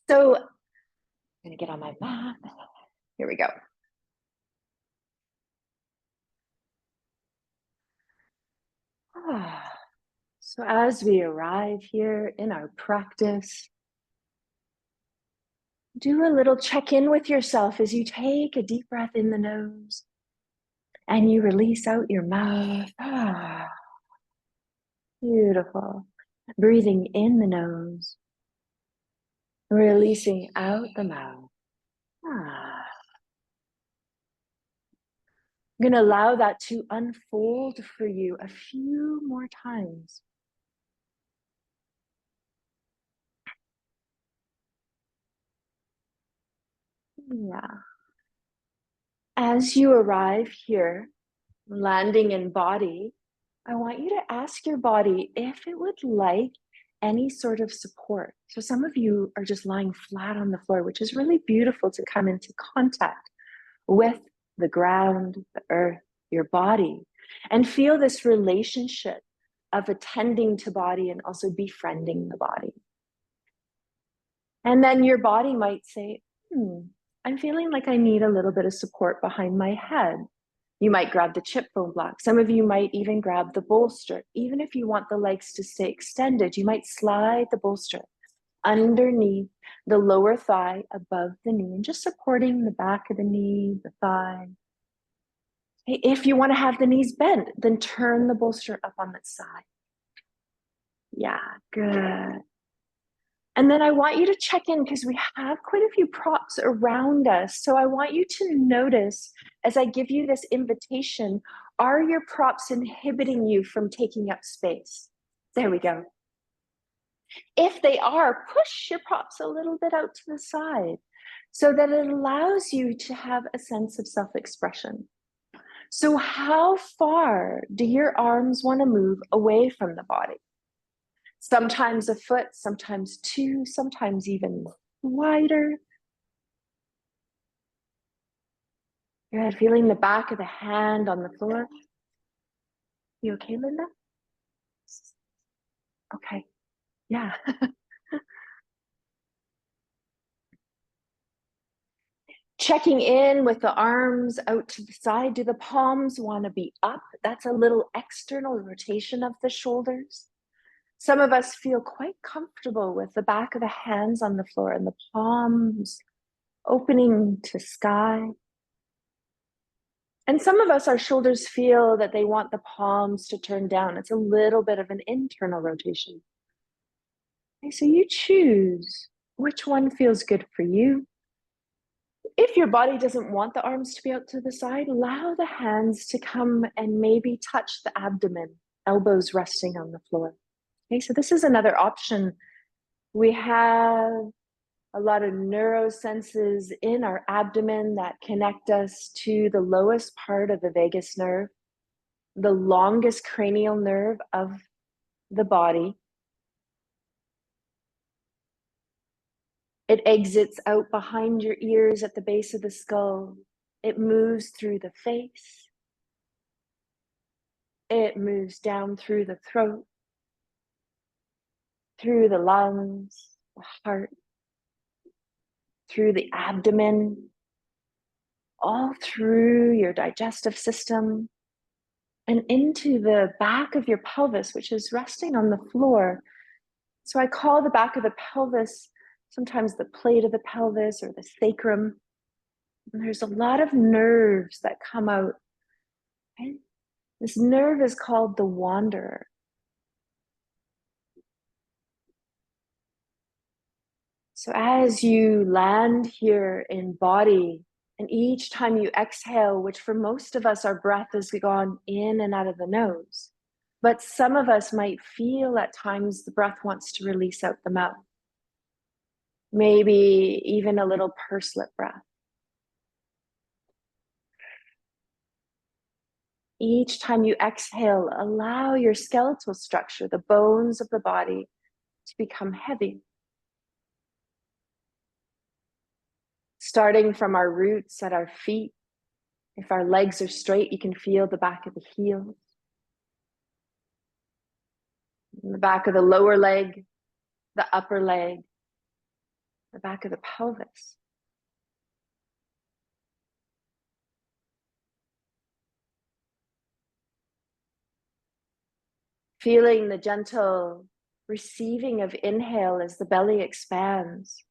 So I'm gonna get on my mat. Here we go. So as we arrive here in our practice, do a little check-in with yourself as you take a deep breath in the nose and you release out your mouth. Beautiful. Breathing in the nose, releasing out the mouth. I'm going to allow that to unfold for you a few more times. Yeah. As you arrive here, landing in body, I want you to ask your body if it would like any sort of support. So some of you are just lying flat on the floor, which is really beautiful to come into contact with the ground, the earth, your body, and feel this relationship of attending to body and also befriending the body. And then your body might say, I'm feeling like I need a little bit of support behind my head. You might grab the chip bone block. Some of you might even grab the bolster. Even if you want the legs to stay extended, you might slide the bolster underneath the lower thigh above the knee and just supporting the back of the knee, the thigh. If you want to have the knees bent, then turn the bolster up on that side. Yeah, good. And then I want you to check in because we have quite a few props around us. So I want you to notice as I give you this invitation, are your props inhibiting you from taking up space? There we go. If they are, push your props a little bit out to the side so that it allows you to have a sense of self-expression. So how far do your arms want to move away from the body? Sometimes a foot, sometimes two, sometimes even wider. Good, feeling the back of the hand on the floor. You okay, Linda? Okay, yeah. Checking in with the arms out to the side. Do the palms want to be up? That's a little external rotation of the shoulders. Some of us feel quite comfortable with the back of the hands on the floor and the palms opening to sky. And some of us, our shoulders feel that they want the palms to turn down. It's a little bit of an internal rotation. Okay, so you choose which one feels good for you. If your body doesn't want the arms to be out to the side, allow the hands to come and maybe touch the abdomen, elbows resting on the floor. Okay, so this is another option. We have a lot of neurosenses in our abdomen that connect us to the lowest part of the vagus nerve, the longest cranial nerve of the body. It exits out behind your ears at the base of the skull. It moves through the face. It moves down through the throat, through the lungs, the heart, through the abdomen, all through your digestive system, and into the back of your pelvis, which is resting on the floor. So I call the back of the pelvis sometimes the plate of the pelvis or the sacrum. And there's a lot of nerves that come out. Okay? This nerve is called the wanderer. So as you land here in body, and each time you exhale, which for most of us, our breath has gone in and out of the nose, but some of us might feel at times the breath wants to release out the mouth. Maybe even a little pursed-lip breath. Each time you exhale, allow your skeletal structure, the bones of the body, to become heavy. Starting from our roots at our feet. If our legs are straight, you can feel the back of the heels. The back of the lower leg, the upper leg, the back of the pelvis. Feeling the gentle receiving of inhale as the belly expands.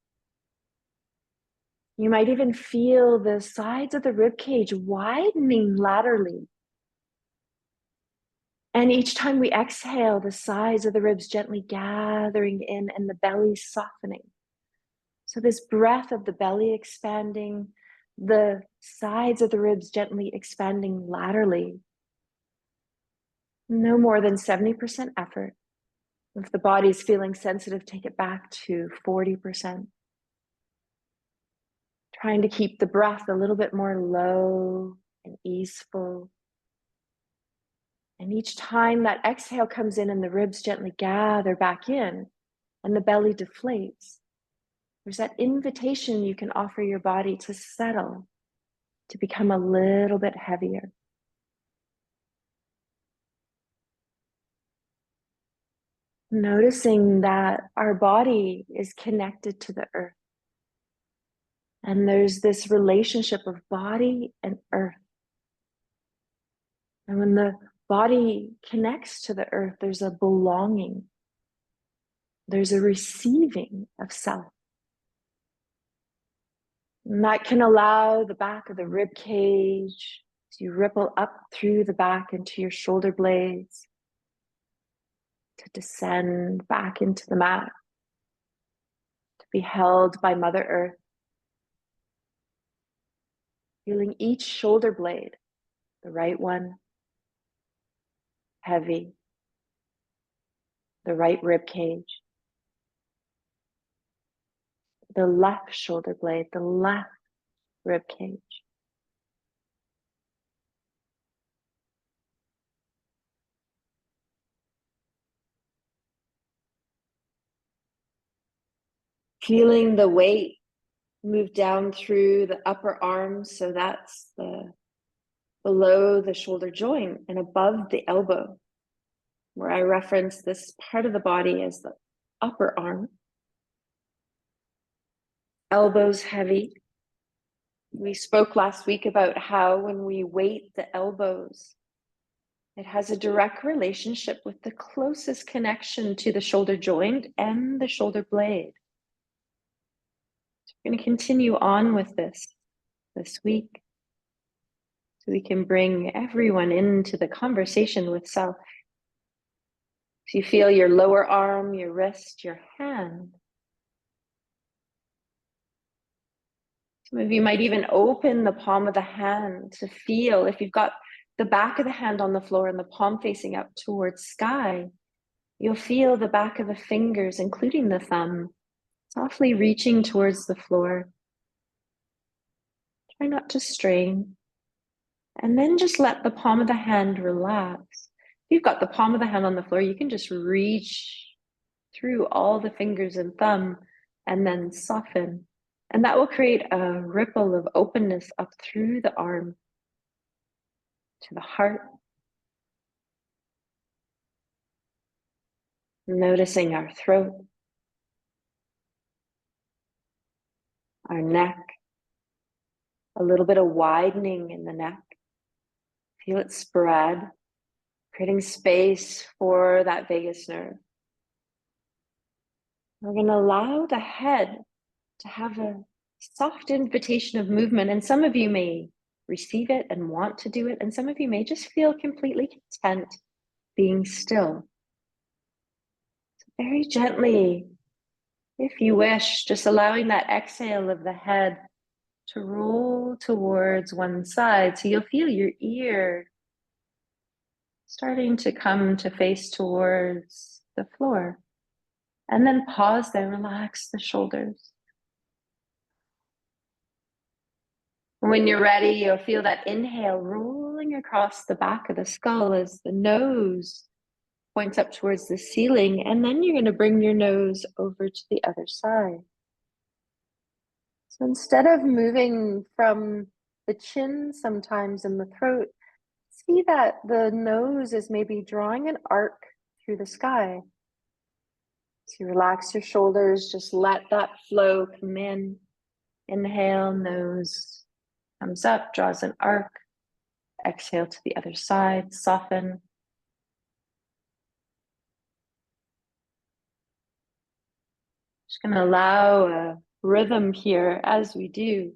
You might even feel the sides of the rib cage widening laterally. And each time we exhale, the sides of the ribs gently gathering in and the belly softening. So this breath of the belly expanding, the sides of the ribs gently expanding laterally. No more than 70% effort. If the body's feeling sensitive, take it back to 40%. Trying to keep the breath a little bit more low and easeful. And each time that exhale comes in and the ribs gently gather back in and the belly deflates, there's that invitation you can offer your body to settle, to become a little bit heavier. Noticing that our body is connected to the earth. And there's this relationship of body and earth. And when the body connects to the earth, there's a belonging. There's a receiving of self. And that can allow the back of the rib cage to ripple up through the back into your shoulder blades, to descend back into the mat, to be held by Mother Earth. Feeling each shoulder blade, the right one, heavy, the right rib cage, the left shoulder blade, the left rib cage. Feeling the weight move down through the upper arms, so that's below the shoulder joint and above the elbow, where I reference this part of the body as the upper arm. Elbows heavy. We spoke last week about how when we weight the elbows, it has a direct relationship with the closest connection to the shoulder joint and the shoulder blade. So we're going to continue on with this week, so we can bring everyone into the conversation with self. So you feel your lower arm, your wrist, your hand. Some of you might even open the palm of the hand to feel, if you've got the back of the hand on the floor and the palm facing up towards sky, you'll feel the back of the fingers, including the thumb, softly reaching towards the floor. Try not to strain. And then just let the palm of the hand relax. If you've got the palm of the hand on the floor, you can just reach through all the fingers and thumb and then soften. And that will create a ripple of openness up through the arm to the heart. Noticing our throat, our neck, a little bit of widening in the neck. Feel it spread, creating space for that vagus nerve. We're going to allow the head to have a soft invitation of movement. And some of you may receive it and want to do it. And some of you may just feel completely content being still. So very gently, if you wish, just allowing that exhale of the head to roll towards one side. So you'll feel your ear starting to come to face towards the floor. And then pause there, relax the shoulders. When you're ready, you'll feel that inhale rolling across the back of the skull as the nose points up towards the ceiling. And then you're going to bring your nose over to the other side. So instead of moving from the chin sometimes in the throat, see that the nose is maybe drawing an arc through the sky. So relax your shoulders, just let that flow come in. Inhale, nose comes up, draws an arc. Exhale to the other side, soften. Just going to allow a rhythm here as we do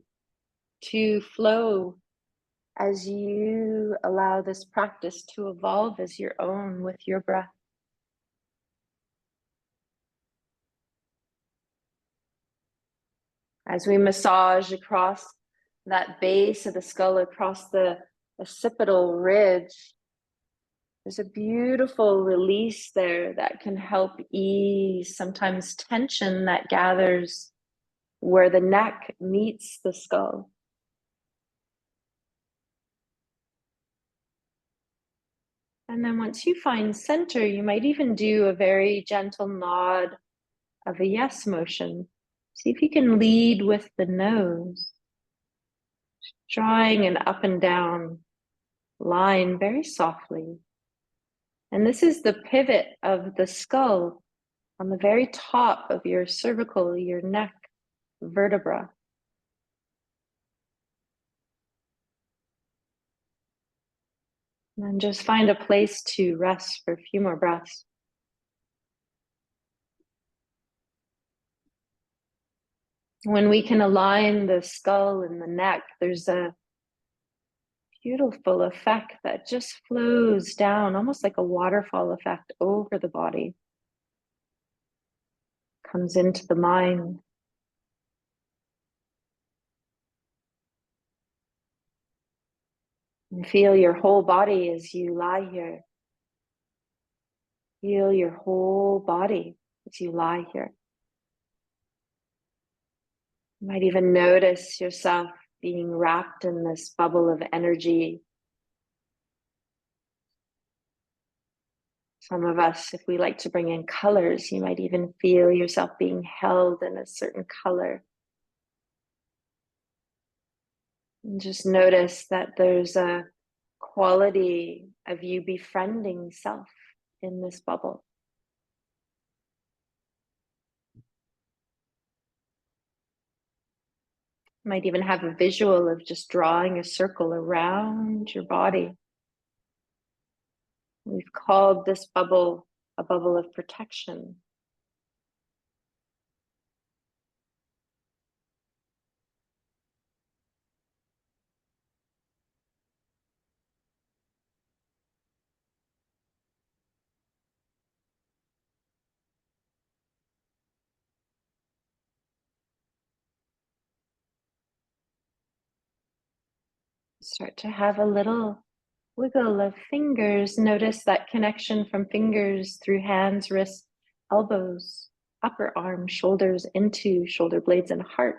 to flow as you allow this practice to evolve as your own with your breath. As we massage across that base of the skull, across the occipital ridge, there's a beautiful release there that can help ease sometimes tension that gathers where the neck meets the skull. And then once you find center, you might even do a very gentle nod of a yes motion. See if you can lead with the nose, drawing an up and down line very softly. And this is the pivot of the skull on the very top of your cervical, your neck vertebra. And then just find a place to rest for a few more breaths. When we can align the skull and the neck, there's a beautiful effect that just flows down, almost like a waterfall effect over the body. Comes into the mind. And feel your whole body as you lie here. Feel your whole body as you lie here. You might even notice yourself being wrapped in this bubble of energy. Some of us, if we like to bring in colors, you might even feel yourself being held in a certain color. And just notice that there's a quality of you befriending self in this bubble. You might even have a visual of just drawing a circle around your body. We've called this bubble a bubble of protection. Start to have a little wiggle of fingers. Notice that connection from fingers through hands, wrists, elbows, upper arms, shoulders into shoulder blades and heart.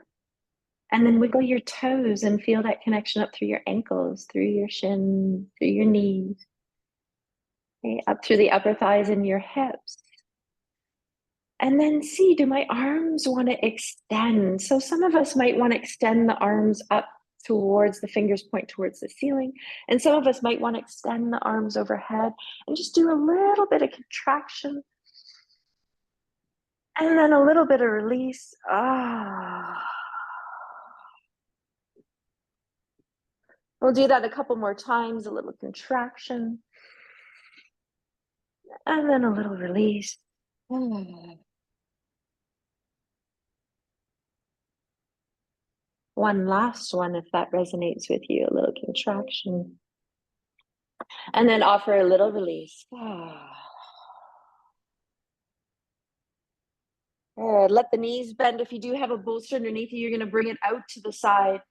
And then wiggle your toes and feel that connection up through your ankles, through your shins, through your knees, okay, up through the upper thighs and your hips. And then see, do my arms want to extend? So some of us might want to extend the arms up towards the fingers point towards the ceiling. And some of us might want to extend the arms overhead and just do a little bit of contraction. And then a little bit of release. We'll do that a couple more times, a little contraction. And then a little release. One last one, if that resonates with you, a little contraction. And then offer a little release. Let the knees bend. If you do have a bolster underneath you, you're going to bring it out to the side.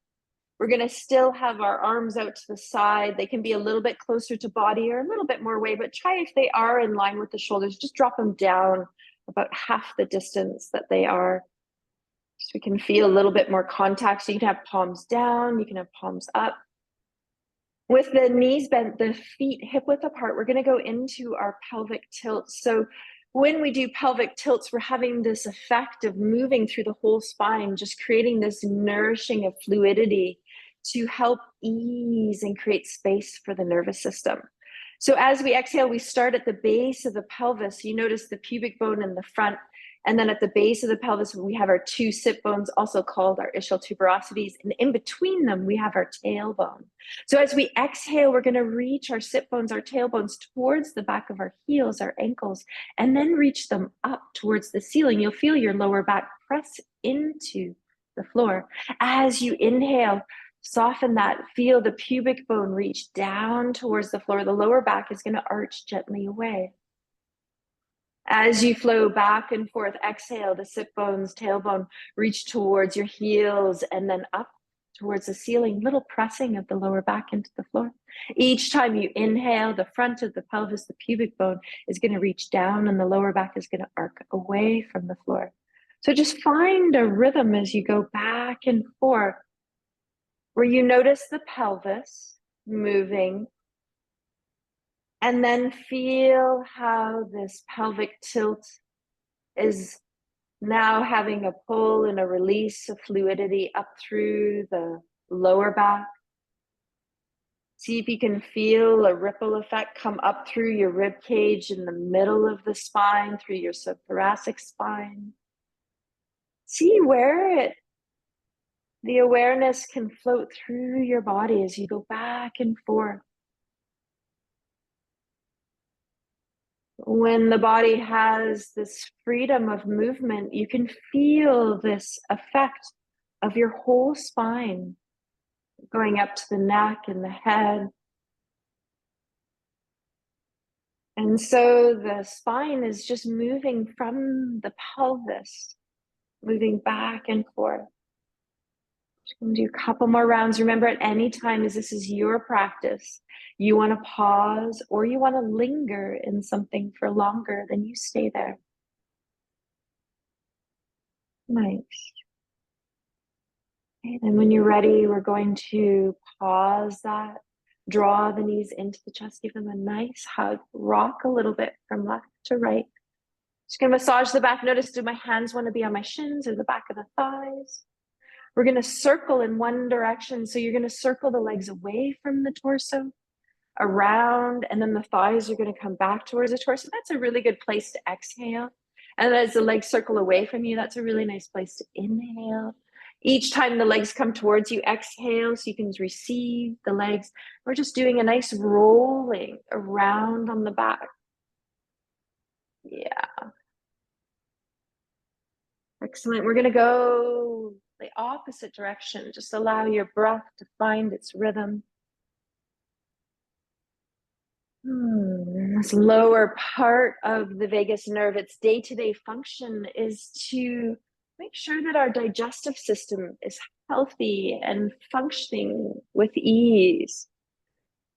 We're going to still have our arms out to the side. They can be a little bit closer to body or a little bit more away, but try if they are in line with the shoulders, just drop them down about half the distance that they are. So we can feel a little bit more contact. So you can have palms down, you can have palms up. With the knees bent, the feet hip width apart, we're going to go into our pelvic tilt. So when we do pelvic tilts, we're having this effect of moving through the whole spine, just creating this nourishing of fluidity to help ease and create space for the nervous system. So as we exhale, we start at the base of the pelvis. You notice the pubic bone in the front And then at the base of the pelvis, we have our two sit bones, also called our ischial tuberosities. And in between them, we have our tailbone. So as we exhale, we're going to reach our sit bones, our tailbones towards the back of our heels, our ankles, and then reach them up towards the ceiling. You'll feel your lower back press into the floor. As you inhale, soften that. Feel the pubic bone reach down towards the floor. The lower back is going to arch gently away. As you flow back and forth, exhale, the sit bones, tailbone reach towards your heels and then up towards the ceiling, little pressing of the lower back into the floor. Each time you inhale, the front of the pelvis, the pubic bone is going to reach down and the lower back is going to arc away from the floor. So just find a rhythm as you go back and forth where you notice the pelvis moving. And then feel how this pelvic tilt is now having a pull and a release of fluidity up through the lower back. See if you can feel a ripple effect come up through your rib cage in the middle of the spine, through your subthoracic spine. See where the awareness can float through your body as you go back and forth. When the body has this freedom of movement, you can feel this effect of your whole spine going up to the neck and the head. And so the spine is just moving from the pelvis, moving back and forth. Just gonna do a couple more rounds. Remember, at any time, as this is your practice, you want to pause or you want to linger in something for longer, then you stay there. Nice. Okay, then when you're ready, we're going to pause that, draw the knees into the chest, give them a nice hug, rock a little bit from left to right. Just gonna massage the back. Notice, do my hands want to be on my shins or the back of the thighs? We're gonna circle in one direction. So you're gonna circle the legs away from the torso, around, and then the thighs are gonna come back towards the torso. That's a really good place to exhale. And as the legs circle away from you, that's a really nice place to inhale. Each time the legs come towards you, exhale so you can receive the legs. We're just doing a nice rolling around on the back. Yeah. Excellent. We're going to go the opposite direction. Just allow your breath to find its rhythm. This lower part of the vagus nerve, its day-to-day function is to make sure that our digestive system is healthy and functioning with ease.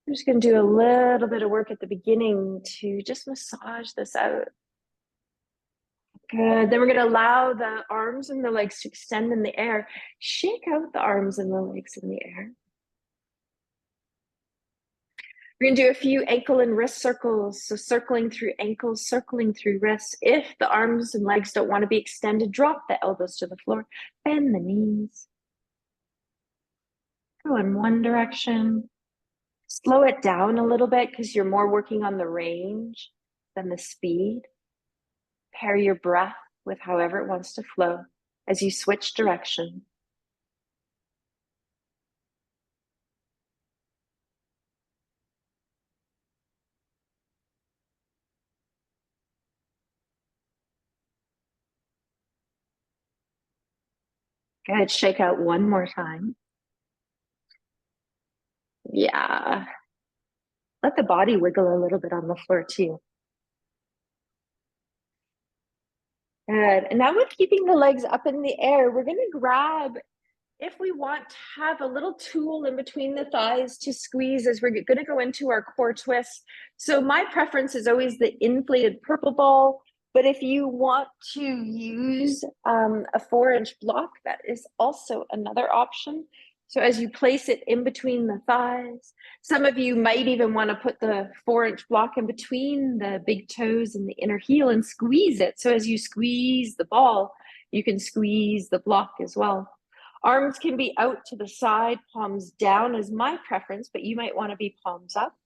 I'm just going to do a little bit of work at the beginning to just massage this out. Good. Then we're going to allow the arms and the legs to extend in the air. Shake out the arms and the legs in the air. We're going to do a few ankle and wrist circles. So circling through ankles, circling through wrists. If the arms and legs don't want to be extended, drop the elbows to the floor. Bend the knees. Go in one direction. Slow it down a little bit because you're more working on the range than the speed. Pair your breath with however it wants to flow as you switch direction. Good. Shake out one more time. Yeah. Let the body wiggle a little bit on the floor too. Good. And now with keeping the legs up in the air, we're going to grab, if we want to have a little tool in between the thighs to squeeze as we're going to go into our core twist. So my preference is always the inflated purple ball. But if you want to use a 4-inch block, that is also another option. So as you place it in between the thighs, some of you might even want to put the 4-inch block in between the big toes and the inner heel and squeeze it. So as you squeeze the ball, you can squeeze the block as well. Arms can be out to the side, palms down is my preference, but you might want to be palms up.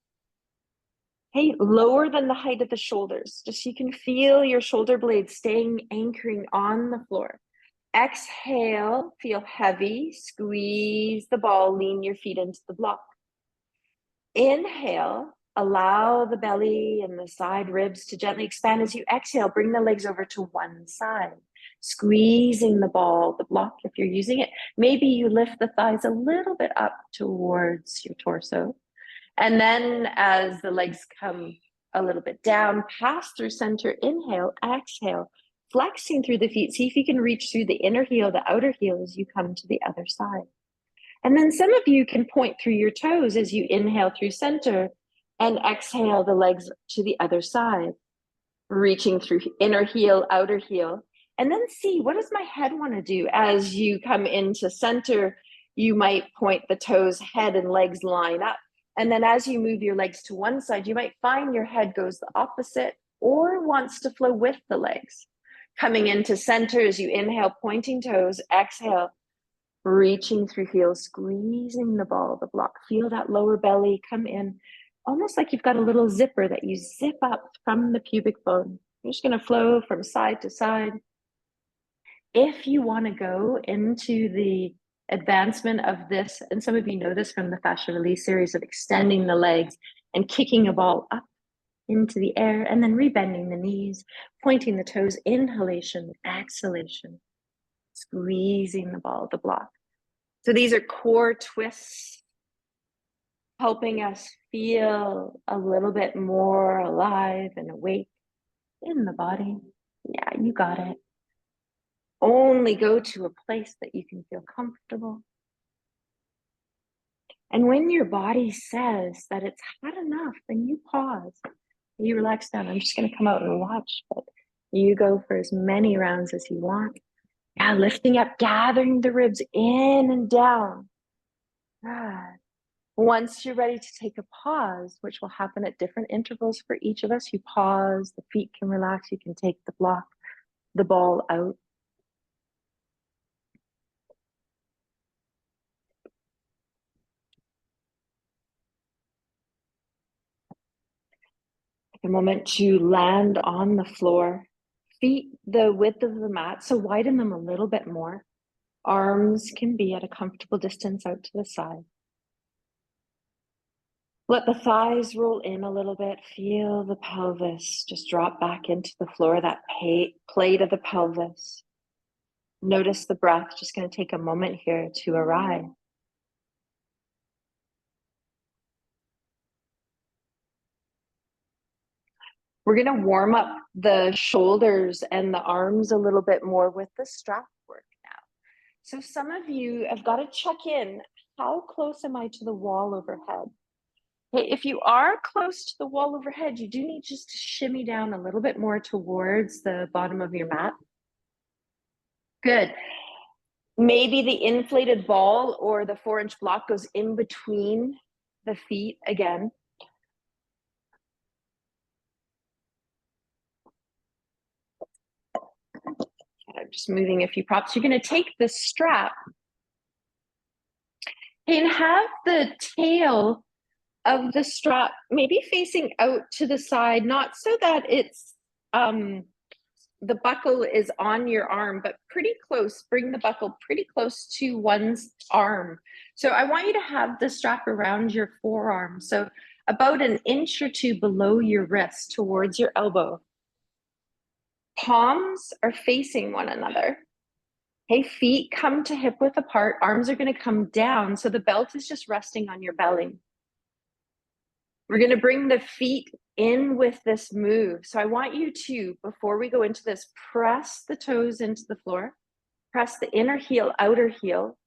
Hey, lower than the height of the shoulders, just so you can feel your shoulder blades staying anchoring on the floor. Exhale, feel heavy, squeeze the ball, lean your feet into the block. Inhale, allow the belly and the side ribs to gently expand. As you exhale, bring the legs over to one side, squeezing the ball, the block if you're using it. Maybe you lift the thighs a little bit up towards your torso. And then as the legs come a little bit down, pass through center, inhale, exhale, flexing through the feet. See if you can reach through the inner heel, the outer heel as you come to the other side. And then some of you can point through your toes as you inhale through center and exhale the legs to the other side, reaching through inner heel, outer heel. And then see, what does my head want to do? As you come into center, you might point the toes, head and legs line up. And then as you move your legs to one side, you might find your head goes the opposite or wants to flow with the legs. Coming into center as you inhale, pointing toes, exhale, reaching through heels, squeezing the ball, the block. Feel that lower belly come in, almost like you've got a little zipper that you zip up from the pubic bone. You're just going to flow from side to side. If you want to go into the advancement of this, and some of you know this from the fascia release series of extending the legs and kicking a ball up into the air and then rebending the knees, pointing the toes, inhalation, exhalation, squeezing the ball, the block. So these are core twists, helping us feel a little bit more alive and awake in the body. Yeah, you got it. Only go to a place that you can feel comfortable. And when your body says that it's had enough, then you pause. You relax down. I'm just going to come out and watch, but you go for as many rounds as you want. Yeah, lifting up, gathering the ribs in and down. Once you're ready to take a pause, which will happen at different intervals for each of us, you pause, the feet can relax, you can take the block, the ball out. Take a moment to land on the floor, feet the width of the mat, so widen them a little bit more. Arms can be at a comfortable distance out to the side. Let the thighs roll in a little bit. Feel the pelvis just drop back into the floor, that plate of the pelvis. Notice the breath. Just going to take a moment here to arrive. We're going to warm up the shoulders and the arms a little bit more with the strap work now. So some of you have got to check in. How close am I to the wall overhead? Okay, if you are close to the wall overhead, you do need just to shimmy down a little bit more towards the bottom of your mat. Good. Maybe the inflated ball or the 4-inch block goes in between the feet again. I'm just moving a few props. You're going to take the strap and have the tail of the strap maybe facing out to the side, not so that it's the buckle is on your arm, but pretty close. Bring the buckle pretty close to one's arm. So I want you to have the strap around your forearm. So about an inch or two below your wrist towards your elbow. Palms are facing one another. Okay, feet come to hip width apart. Arms are going to come down. So the belt is just resting on your belly. We're going to bring the feet in with this move. So I want you to, before we go into this, press the toes into the floor. Press the inner heel, outer heel.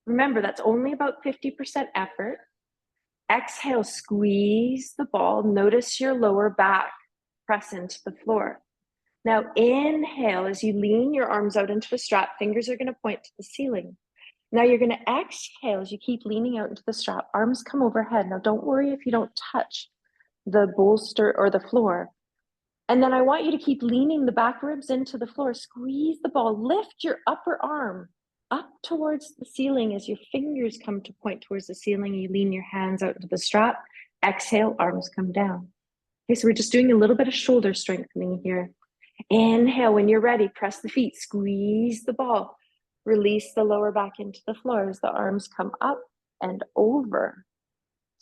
Remember, that's only about 50% effort. Exhale, squeeze the ball. Notice your lower back. Press into the floor. Now inhale as you lean your arms out into the strap. Fingers are going to point to the ceiling. Now you're going to exhale as you keep leaning out into the strap. Arms come overhead. Now don't worry if you don't touch the bolster or the floor. And then I want you to keep leaning the back ribs into the floor. Squeeze the ball. Lift your upper arm up towards the ceiling as your fingers come to point towards the ceiling. You lean your hands out into the strap. Exhale, arms come down. Okay, so we're just doing a little bit of shoulder strengthening here. Inhale, when you're ready, press the feet, squeeze the ball. Release the lower back into the floor as the arms come up and over.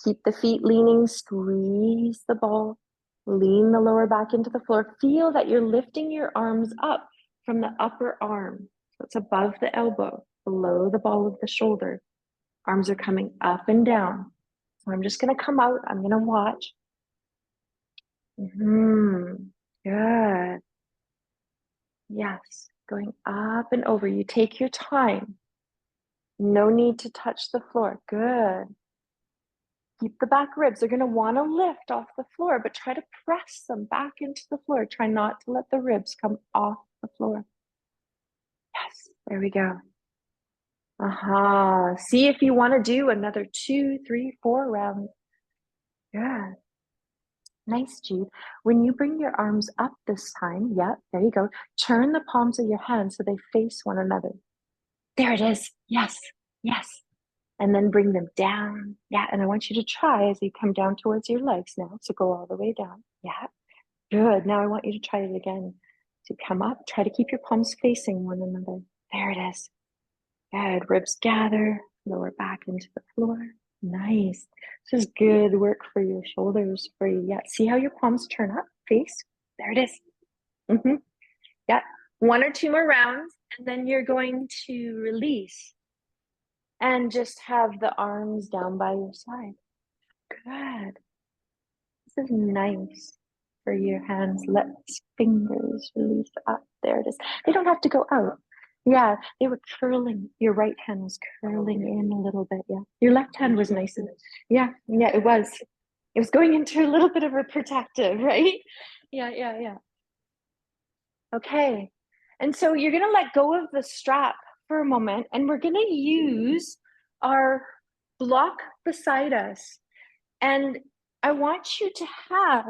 Keep the feet leaning, squeeze the ball, lean the lower back into the floor. Feel that you're lifting your arms up from the upper arm. So it's above the elbow, below the ball of the shoulder. Arms are coming up and down. So I'm just gonna come out, I'm gonna watch. Good. Yes, going up and over. You take your time. No need to touch the floor. Good. Keep the back ribs. They're going to want to lift off the floor, but try to press them back into the floor. Try not to let the ribs come off the floor. Yes, there we go. Aha. See if you want to do another 2, 3, 4 rounds. Good. Nice, Jude. When you bring your arms up this time, yeah, there you go. Turn the palms of your hands so they face one another. There it is. Yes, yes. And then bring them down. Yeah, and I want you to try as you come down towards your legs now. So go all the way down. Yeah, good. Now I want you to try it again. So come up, try to keep your palms facing one another. There it is. Good. Ribs gather, lower back into the floor. Nice. This is good work for your shoulders, for you. Yeah, see how your palms turn up, face? There it is. Yeah, 1 or 2 more rounds, and then you're going to release and just have the arms down by your side. Good. This is nice for your hands. Let fingers release up. There it is. They don't have to go out. Yeah, they were curling. Your right hand was curling in a little bit. Yeah, your left hand was nice. Yeah, it was. It was going into a little bit of a protective, right? Yeah. Okay. And so you're going to let go of the strap for a moment, and we're going to use our block beside us. And I want you to have,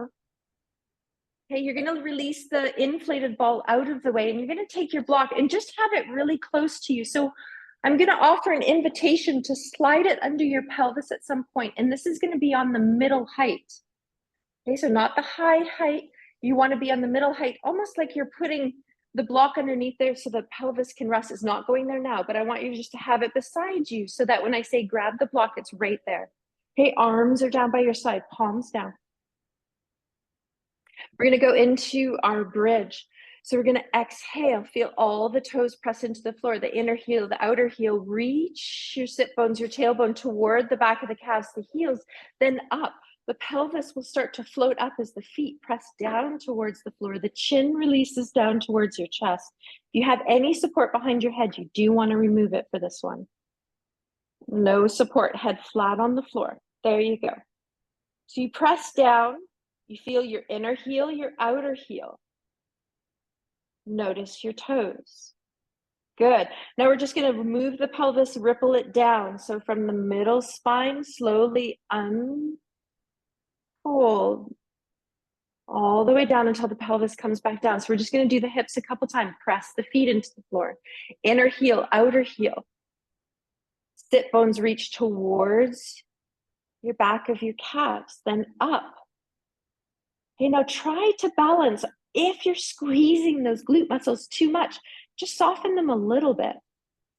okay, you're going to release the inflated ball out of the way, and you're going to take your block and just have it really close to you. So I'm going to offer an invitation to slide it under your pelvis at some point, and this is going to be on the middle height. Okay, so not the high height. You want to be on the middle height, almost like you're putting the block underneath there so the pelvis can rest. It's not going there now, but I want you just to have it beside you so that when I say grab the block, it's right there. Okay, arms are down by your side, palms down. We're going to go into our bridge. So we're going to exhale, feel all the toes press into the floor, the inner heel, the outer heel, reach your sit bones, your tailbone toward the back of the calves, the heels, then up. The pelvis will start to float up as the feet press down towards the floor. The chin releases down towards your chest. If you have any support behind your head, you do want to remove it for this one. No support, head flat on the floor. There you go. So you press down, you feel your inner heel, your outer heel. Notice your toes. Good. Now we're just going to remove the pelvis, ripple it down. So from the middle spine, slowly unfold all the way down until the pelvis comes back down. So we're just going to do the hips a couple times. Press the feet into the floor. Inner heel, outer heel. Sit bones reach towards your back of your calves, then up. Okay, now try to balance. If you're squeezing those glute muscles too much, just soften them a little bit.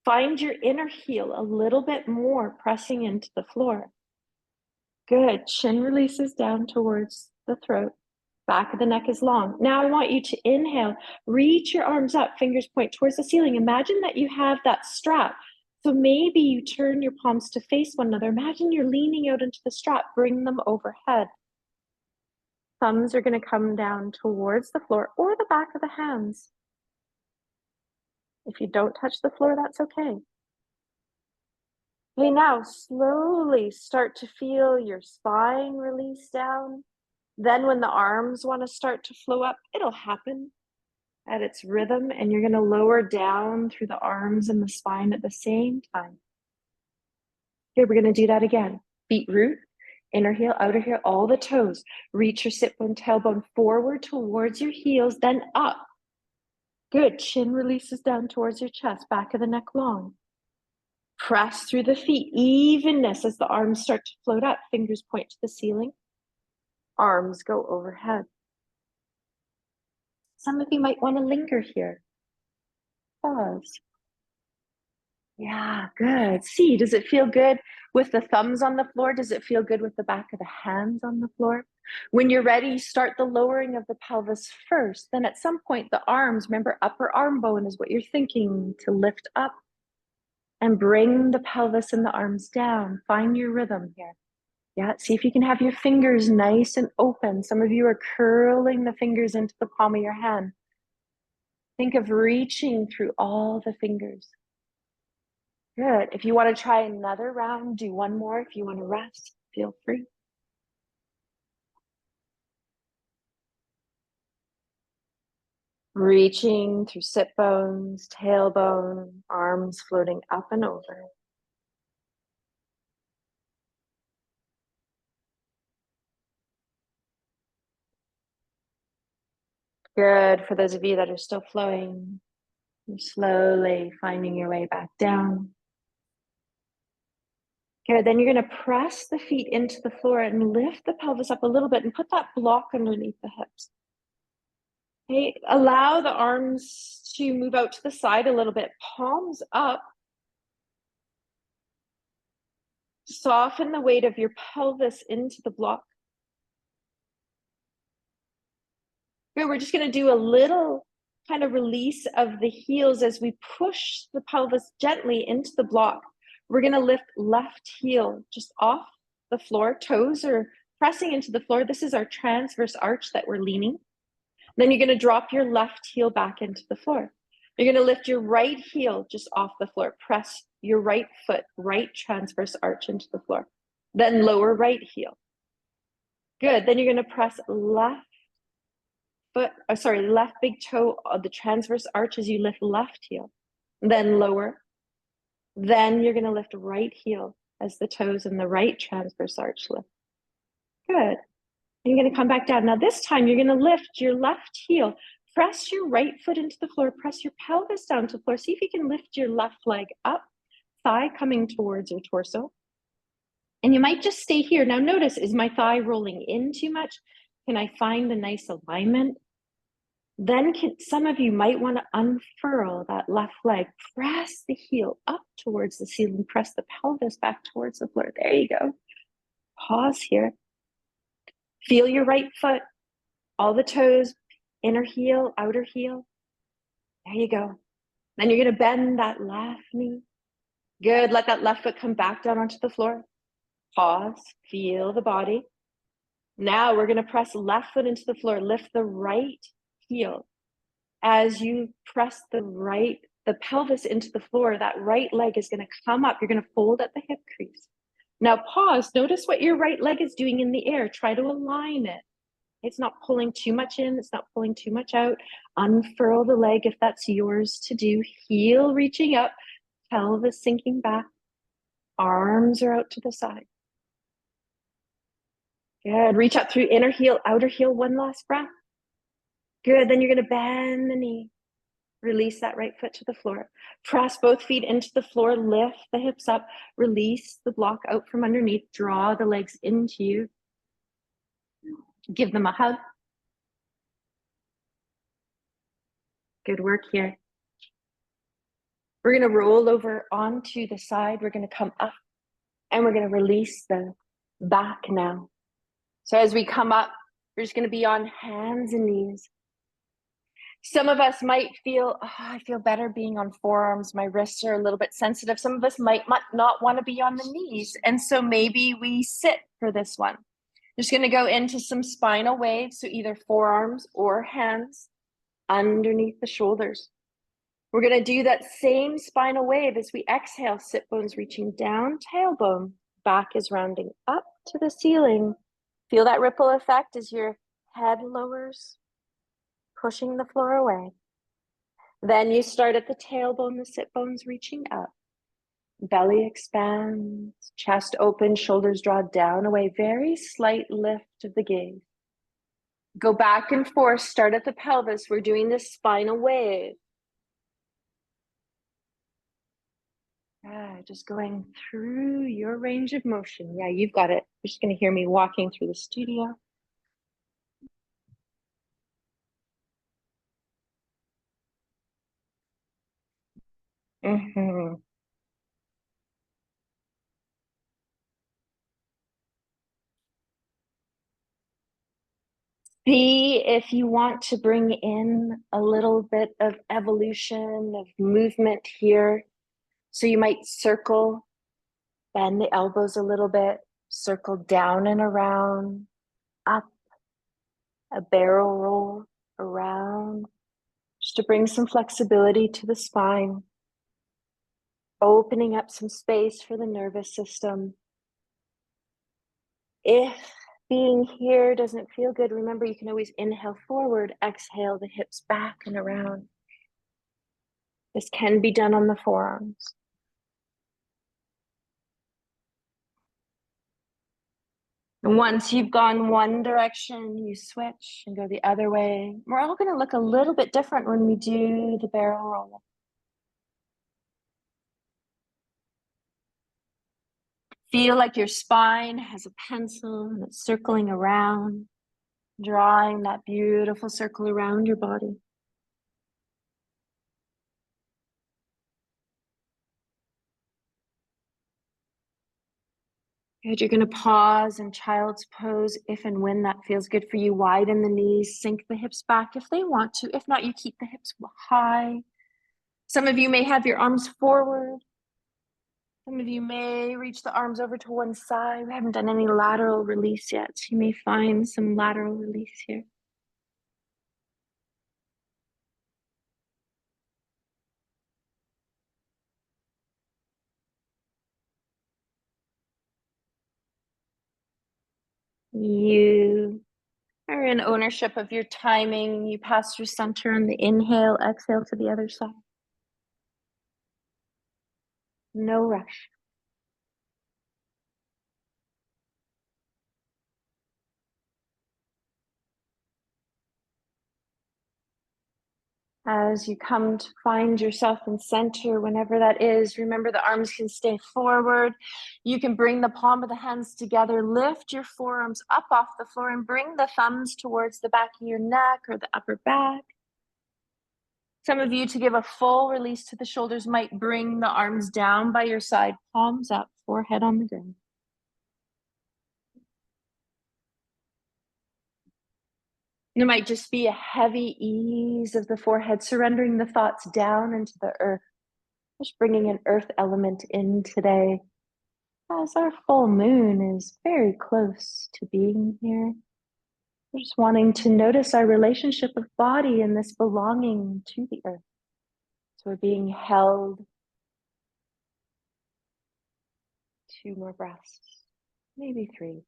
Find your inner heel a little bit more, pressing into the floor. Good. Chin releases down towards the throat. Back of the neck is long. Now I want you to inhale, reach your arms up, fingers point towards the ceiling. Imagine that you have that strap. So maybe you turn your palms to face one another. Imagine you're leaning out into the strap, bring them overhead. Thumbs are going to come down towards the floor or the back of the hands. If you don't touch the floor, that's okay. Okay, now slowly start to feel your spine release down. Then when the arms want to start to flow up, it'll happen at its rhythm, and you're going to lower down through the arms and the spine at the same time. Okay, we're going to do that again. Feet root, inner heel, outer heel, all the toes. Reach your sit bone, tailbone forward towards your heels, then up. Good. Chin releases down towards your chest, back of the neck long. Press through the feet, evenness as the arms start to float up. Fingers point to the ceiling. arms go overhead. Some of you might want to linger here. Pause. Yeah, good. See, does it feel good with the thumbs on the floor? Does it feel good with the back of the hands on the floor? When you're ready, start the lowering of the pelvis first. Then at some point, the arms, remember upper arm bone is what you're thinking to lift up and bring the pelvis and the arms down. Find your rhythm here. Yeah, see if you can have your fingers nice and open. Some of you are curling the fingers into the palm of your hand. Think of reaching through all the fingers. Good. If you want to try another round, do one more. If you want to rest, feel free. Reaching through sit bones, tailbone, arms floating up and over. Good. For those of you that are still flowing, you're slowly finding your way back down. Good. Then you're going to press the feet into the floor and lift the pelvis up a little bit and put that block underneath the hips. Okay. Allow the arms to move out to the side a little bit, palms up. Soften the weight of your pelvis into the block. Good. We're just going to do a little kind of release of the heels as we push the pelvis gently into the block. We're going to lift left heel just off the floor. Toes are pressing into the floor. This is our transverse arch that we're leaning. Then you're going to drop your left heel back into the floor. You're going to lift your right heel just off the floor. Press your right foot, right transverse arch into the floor. Then lower right heel. Good. Then you're going to press left big toe of the transverse arch as you lift left heel. Then lower. Then you're going to lift right heel as the toes in the right transverse arch lift. Good. And you're going to come back down. Now this time you're going to lift your left heel. Press your right foot into the floor. Press your pelvis down to the floor. See if you can lift your left leg up, thigh coming towards your torso. And you might just stay here. Now notice, is my thigh rolling in too much? Can I find a nice alignment? Then some of you might want to unfurl that left leg. Press the heel up towards the ceiling. Press the pelvis back towards the floor. There you go. Pause here. Feel your right foot, all the toes, inner heel, outer heel. There you go. Then you're going to bend that left knee. Good. Let that left foot come back down onto the floor. Pause. Feel the body. Now we're going to press left foot into the floor. Lift the right heel. As you press the pelvis into the floor, that right leg is going to come up. You're going to fold at the hip crease. Now pause. Notice what your right leg is doing in the air. Try to align it. It's not pulling too much in. It's not pulling too much out. Unfurl the leg if that's yours to do. Heel reaching up, pelvis sinking back. Arms are out to the side. Good. Reach up through inner heel, outer heel. One last breath. Good. Then you're going to bend the knee. Release that right foot to the floor. Press both feet into the floor. Lift the hips up. Release the block out from underneath. Draw the legs into you. Give them a hug. Good work here. We're going to roll over onto the side. We're going to come up and we're going to release the back now. So as we come up, we're just going to be on hands and knees. Some of us might feel, oh, I feel better being on forearms. My wrists are a little bit sensitive. Some of us might not want to be on the knees. And so maybe we sit for this one. Just going to go into some spinal waves. So either forearms or hands underneath the shoulders. We're going to do that same spinal wave as we exhale, sit bones reaching down, tailbone, back is rounding up to the ceiling. Feel that ripple effect as your head lowers, pushing the floor away. Then you start at the tailbone, the sit bones reaching up. Belly expands, chest open, shoulders draw down, away. Very slight lift of the gaze. Go back and forth, start at the pelvis. We're doing this spinal wave. Just going through your range of motion. Yeah, you've got it. You're just going to hear me walking through the studio. Mhm. See if you want to bring in a little bit of evolution, of movement here. So you might circle, bend the elbows a little bit, circle down and around, up, a barrel roll around, just to bring some flexibility to the spine, opening up some space for the nervous system. If being here doesn't feel good, remember you can always inhale forward, exhale the hips back and around. This can be done on the forearms. And once you've gone one direction, you switch and go the other way. We're all going to look a little bit different when we do the barrel roll. Feel like your spine has a pencil and it's circling around, drawing that beautiful circle around your body. Good. You're going to pause in child's pose if and when that feels good for you. Widen the knees, sink the hips back if they want to. If not, you keep the hips high. Some of you may have your arms forward. Some of you may reach the arms over to one side. We haven't done any lateral release yet, so you may find some lateral release here. You are in ownership of your timing. You pass through center on the inhale, exhale to the other side. No rush. As you come to find yourself in center, whenever that is, remember the arms can stay forward. You can bring the palm of the hands together, lift your forearms up off the floor and bring the thumbs towards the back of your neck or the upper back. Some of you, to give a full release to the shoulders, might bring the arms down by your side, palms up, forehead on the ground. There might just be a heavy ease of the forehead, surrendering the thoughts down into the earth. Just bringing an earth element in today, as our full moon is very close to being here. We're just wanting to notice our relationship of body and this belonging to the earth. So we're being held. 2 more breaths, maybe 3.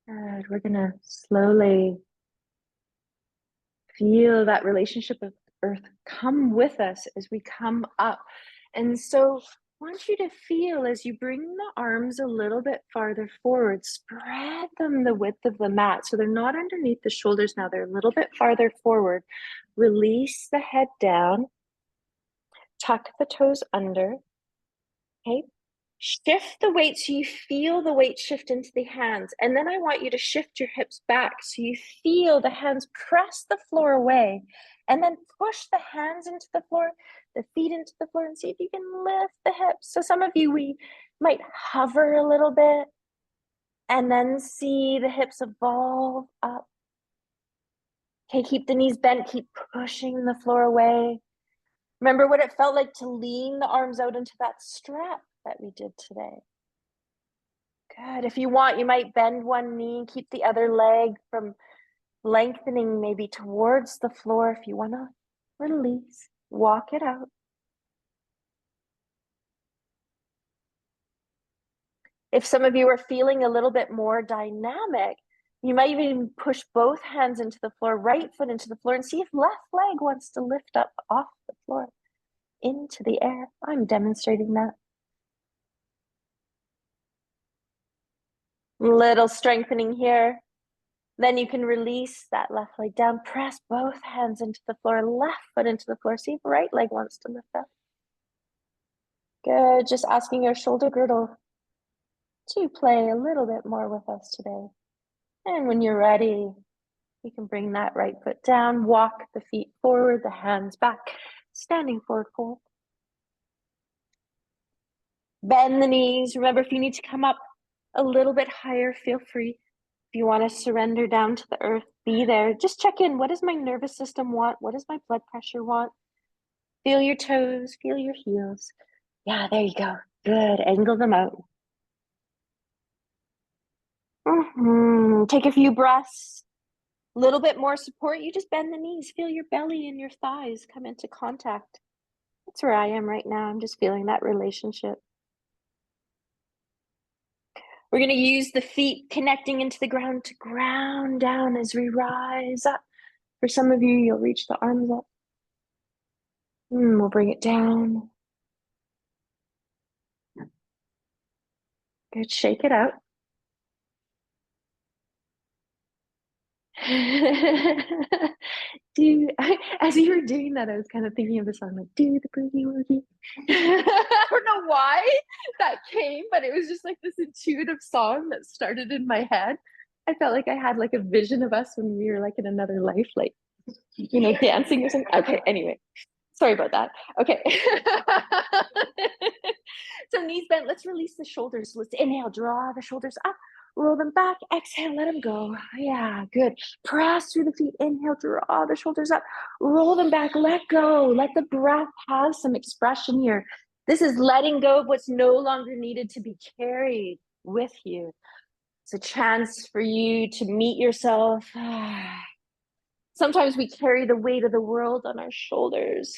Good. We're gonna slowly feel that relationship of earth come with us as we come up. And so I want you to feel as you bring the arms a little bit farther forward, spread them the width of the mat. So they're not underneath the shoulders now, they're a little bit farther forward. Release the head down, tuck the toes under, okay? Shift the weight so you feel the weight shift into the hands. And then I want you to shift your hips back so you feel the hands press the floor away. And then push the hands into the floor, the feet into the floor, and see if you can lift the hips. So some of you, we might hover a little bit and then see the hips evolve up. Okay, keep the knees bent, keep pushing the floor away. Remember what it felt like to lean the arms out into that strap that we did today. Good. If you want, you might bend one knee, keep the other leg from lengthening maybe towards the floor. If you want to release, walk it out. If some of you are feeling a little bit more dynamic, you might even push both hands into the floor, right foot into the floor, and see if left leg wants to lift up off the floor into the air. I'm demonstrating that. Little strengthening here. Then you can release that left leg down, press both hands into the floor, left foot into the floor. See if right leg wants to lift up. Good, just asking your shoulder girdle to play a little bit more with us today. And when you're ready, you can bring that right foot down, walk the feet forward, the hands back, standing forward fold. Bend the knees. Remember, if you need to come up a little bit higher, feel free. If you want to surrender down to the earth, be there. Just check in. What does my nervous system want? What does my blood pressure want? Feel your toes, feel your heels. Yeah, there you go. Good. Angle them out. Take a few breaths. A little bit more support. You just bend the knees. Feel your belly and your thighs come into contact. That's where I am right now. I'm just feeling that relationship. We're going to use the feet connecting into the ground to ground down as we rise up. For some of you, you'll reach the arms up. We'll bring it down. Good. Shake it out. As you were doing that, I was kind of thinking of the song, like, do the boogie woogie. I don't know why that came, but it was just like this intuitive song that started in my head. I felt like I had like a vision of us when we were like in another life, like, dancing or something. Okay, anyway, sorry about that. Okay. So knees bent, let's release the shoulders. Let's inhale, draw the shoulders up, roll them back, exhale, let them go. Yeah, good. Press through the feet, inhale, draw the shoulders up, roll them back, let go. Let the breath have some expression here. This is letting go of what's no longer needed to be carried with you. It's a chance for you to meet yourself. Sometimes we carry the weight of the world on our shoulders.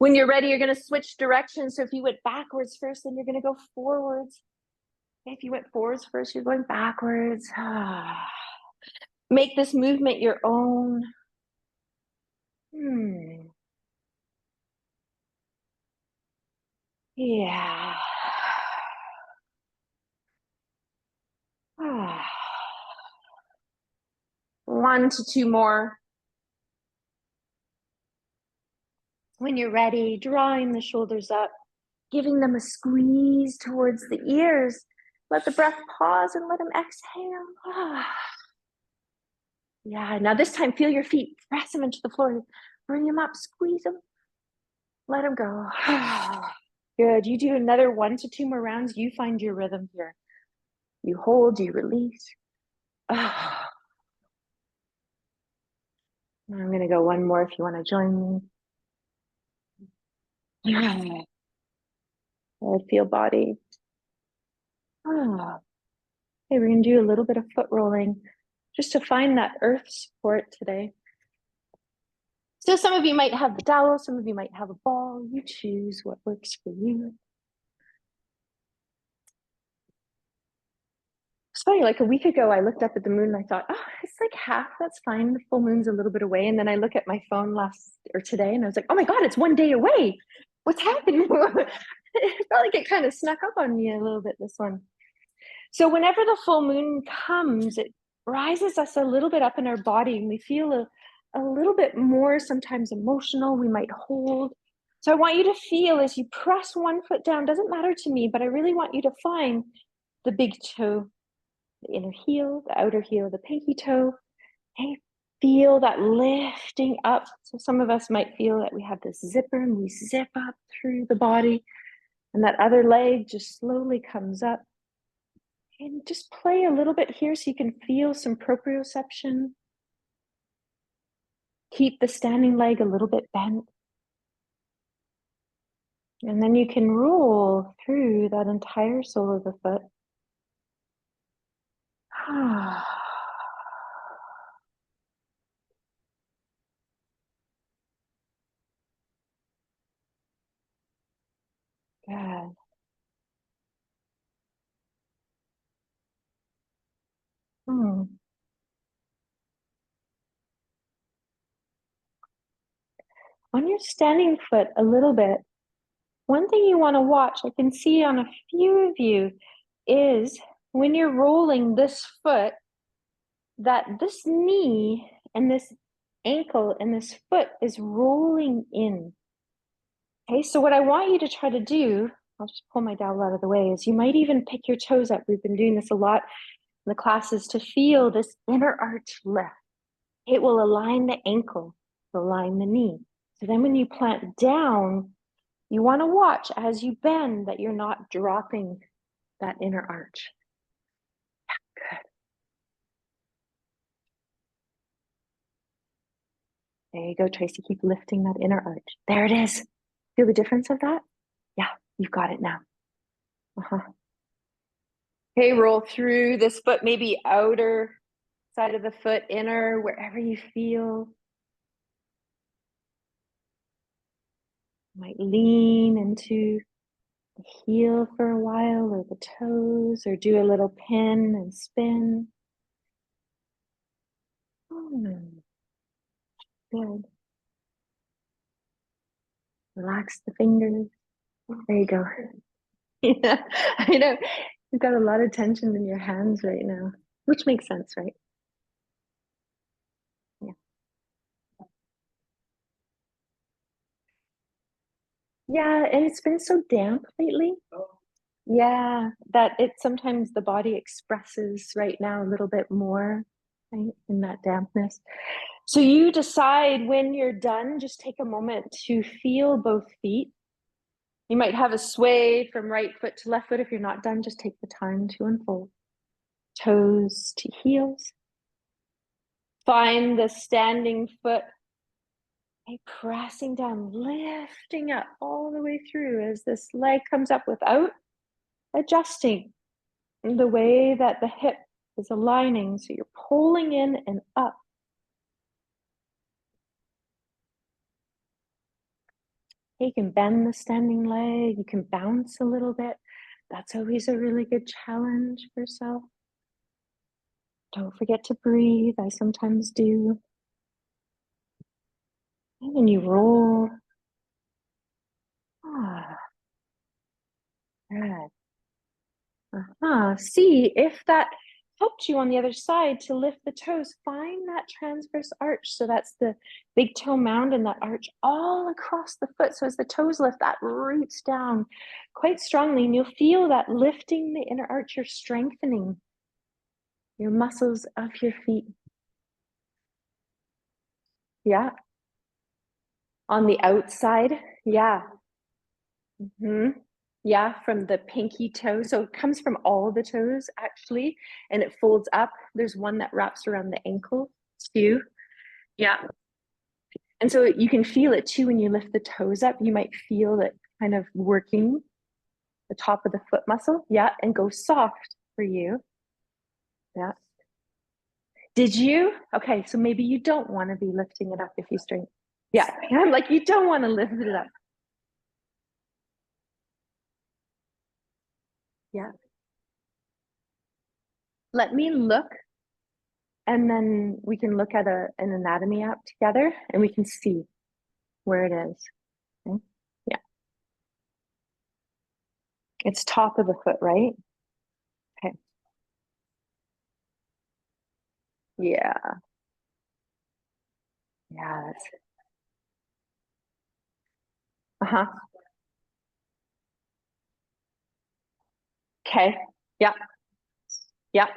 When you're ready, you're going to switch directions. So if you went backwards first, then you're going to go forwards. If you went forwards first, you're going backwards. Make this movement your own. Yeah. 1 to 2 more. When you're ready, drawing the shoulders up, giving them a squeeze towards the ears. Let the breath pause and let them exhale. Yeah, now this time, feel your feet, press them into the floor, bring them up, squeeze them, let them go. Good, you do another 1 to 2 more rounds, you find your rhythm here. You hold, you release. I'm gonna go one more if you wanna join me. I feel body. Okay, we're gonna do a little bit of foot rolling just to find that earth support today. So some of you might have the dowel, some of you might have a ball. You choose what works for you. It's funny, like a week ago, I looked up at the moon and I thought, oh, it's like half, that's fine. The full moon's a little bit away. And then I look at my phone today and I was like, oh my God, it's 1 day away. What's happening? It felt like it kind of snuck up on me a little bit, this one. So whenever the full moon comes, it rises us a little bit up in our body and we feel a little bit more sometimes emotional. We might hold. So I want you to feel as you press one foot down, doesn't matter to me, but I really want you to find the big toe, the inner heel, the outer heel, the pinky toe. Okay, feel that lifting up. So some of us might feel that we have this zipper and we zip up through the body, and that other leg just slowly comes up. And just play a little bit here so you can feel some proprioception. Keep the standing leg a little bit bent. And then you can roll through that entire sole of the foot. Good. On your standing foot a little bit, one thing you want to watch, I can see on a few of you, is when you're rolling this foot, that this knee and this ankle and this foot is rolling in. Okay, so what I want you to try to do I'll just pull my dowel out of the way, is you might even pick your toes up. We've been doing this a lot in the classes to feel this inner arch lift. It will align the ankle, align the knee. So then when you plant down, you want to watch as you bend that you're not dropping that inner arch. Good. There you go, Tracy. Keep lifting that inner arch. There it is. Feel the difference of that? Yeah, you've got it now. Okay, roll through this foot, maybe outer side of the foot, inner, wherever you feel. Might lean into the heel for a while, or the toes, or do a little pin and spin. Good. Relax the fingers. There you go. Yeah, I know. You've got a lot of tension in your hands right now, which makes sense, right? Yeah. Yeah, and it's been so damp lately. Yeah, that it sometimes the body expresses right now a little bit more, right, in that dampness. So you decide when you're done, just take a moment to feel both feet. You might have a sway from right foot to left foot. If you're not done, just take the time to unfold. Toes to heels. Find the standing foot. Okay, pressing down, lifting up all the way through as this leg comes up without adjusting the way that the hip is aligning. So you're pulling in and up. You can bend the standing leg. You can bounce a little bit. That's always a really good challenge for yourself. Don't forget to breathe. I sometimes do. And then you roll. Good. See if that helped you on the other side to lift the toes. Find that transverse arch. So that's the big toe mound and that arch all across the foot. So as the toes lift, that roots down quite strongly. And you'll feel that lifting the inner arch, you're strengthening your muscles of your feet. Yeah. On the outside. Yeah. Yeah, from the pinky toe. So it comes from all the toes actually, and it folds up. There's one that wraps around the ankle too. Yeah. And so you can feel it too when you lift the toes up. You might feel it kind of working the top of the foot muscle. Yeah, and go soft for you. Yeah. Did you? Okay, so maybe you don't want to be lifting it up if you straighten. Yeah, I'm like, you don't want to lift it up. Yeah. Let me look, and then we can look at an anatomy app together and we can see where it is. Okay? Yeah. It's top of the foot, right? Okay. Yeah. Yeah. That's uh-huh. Okay. Yeah. Yeah.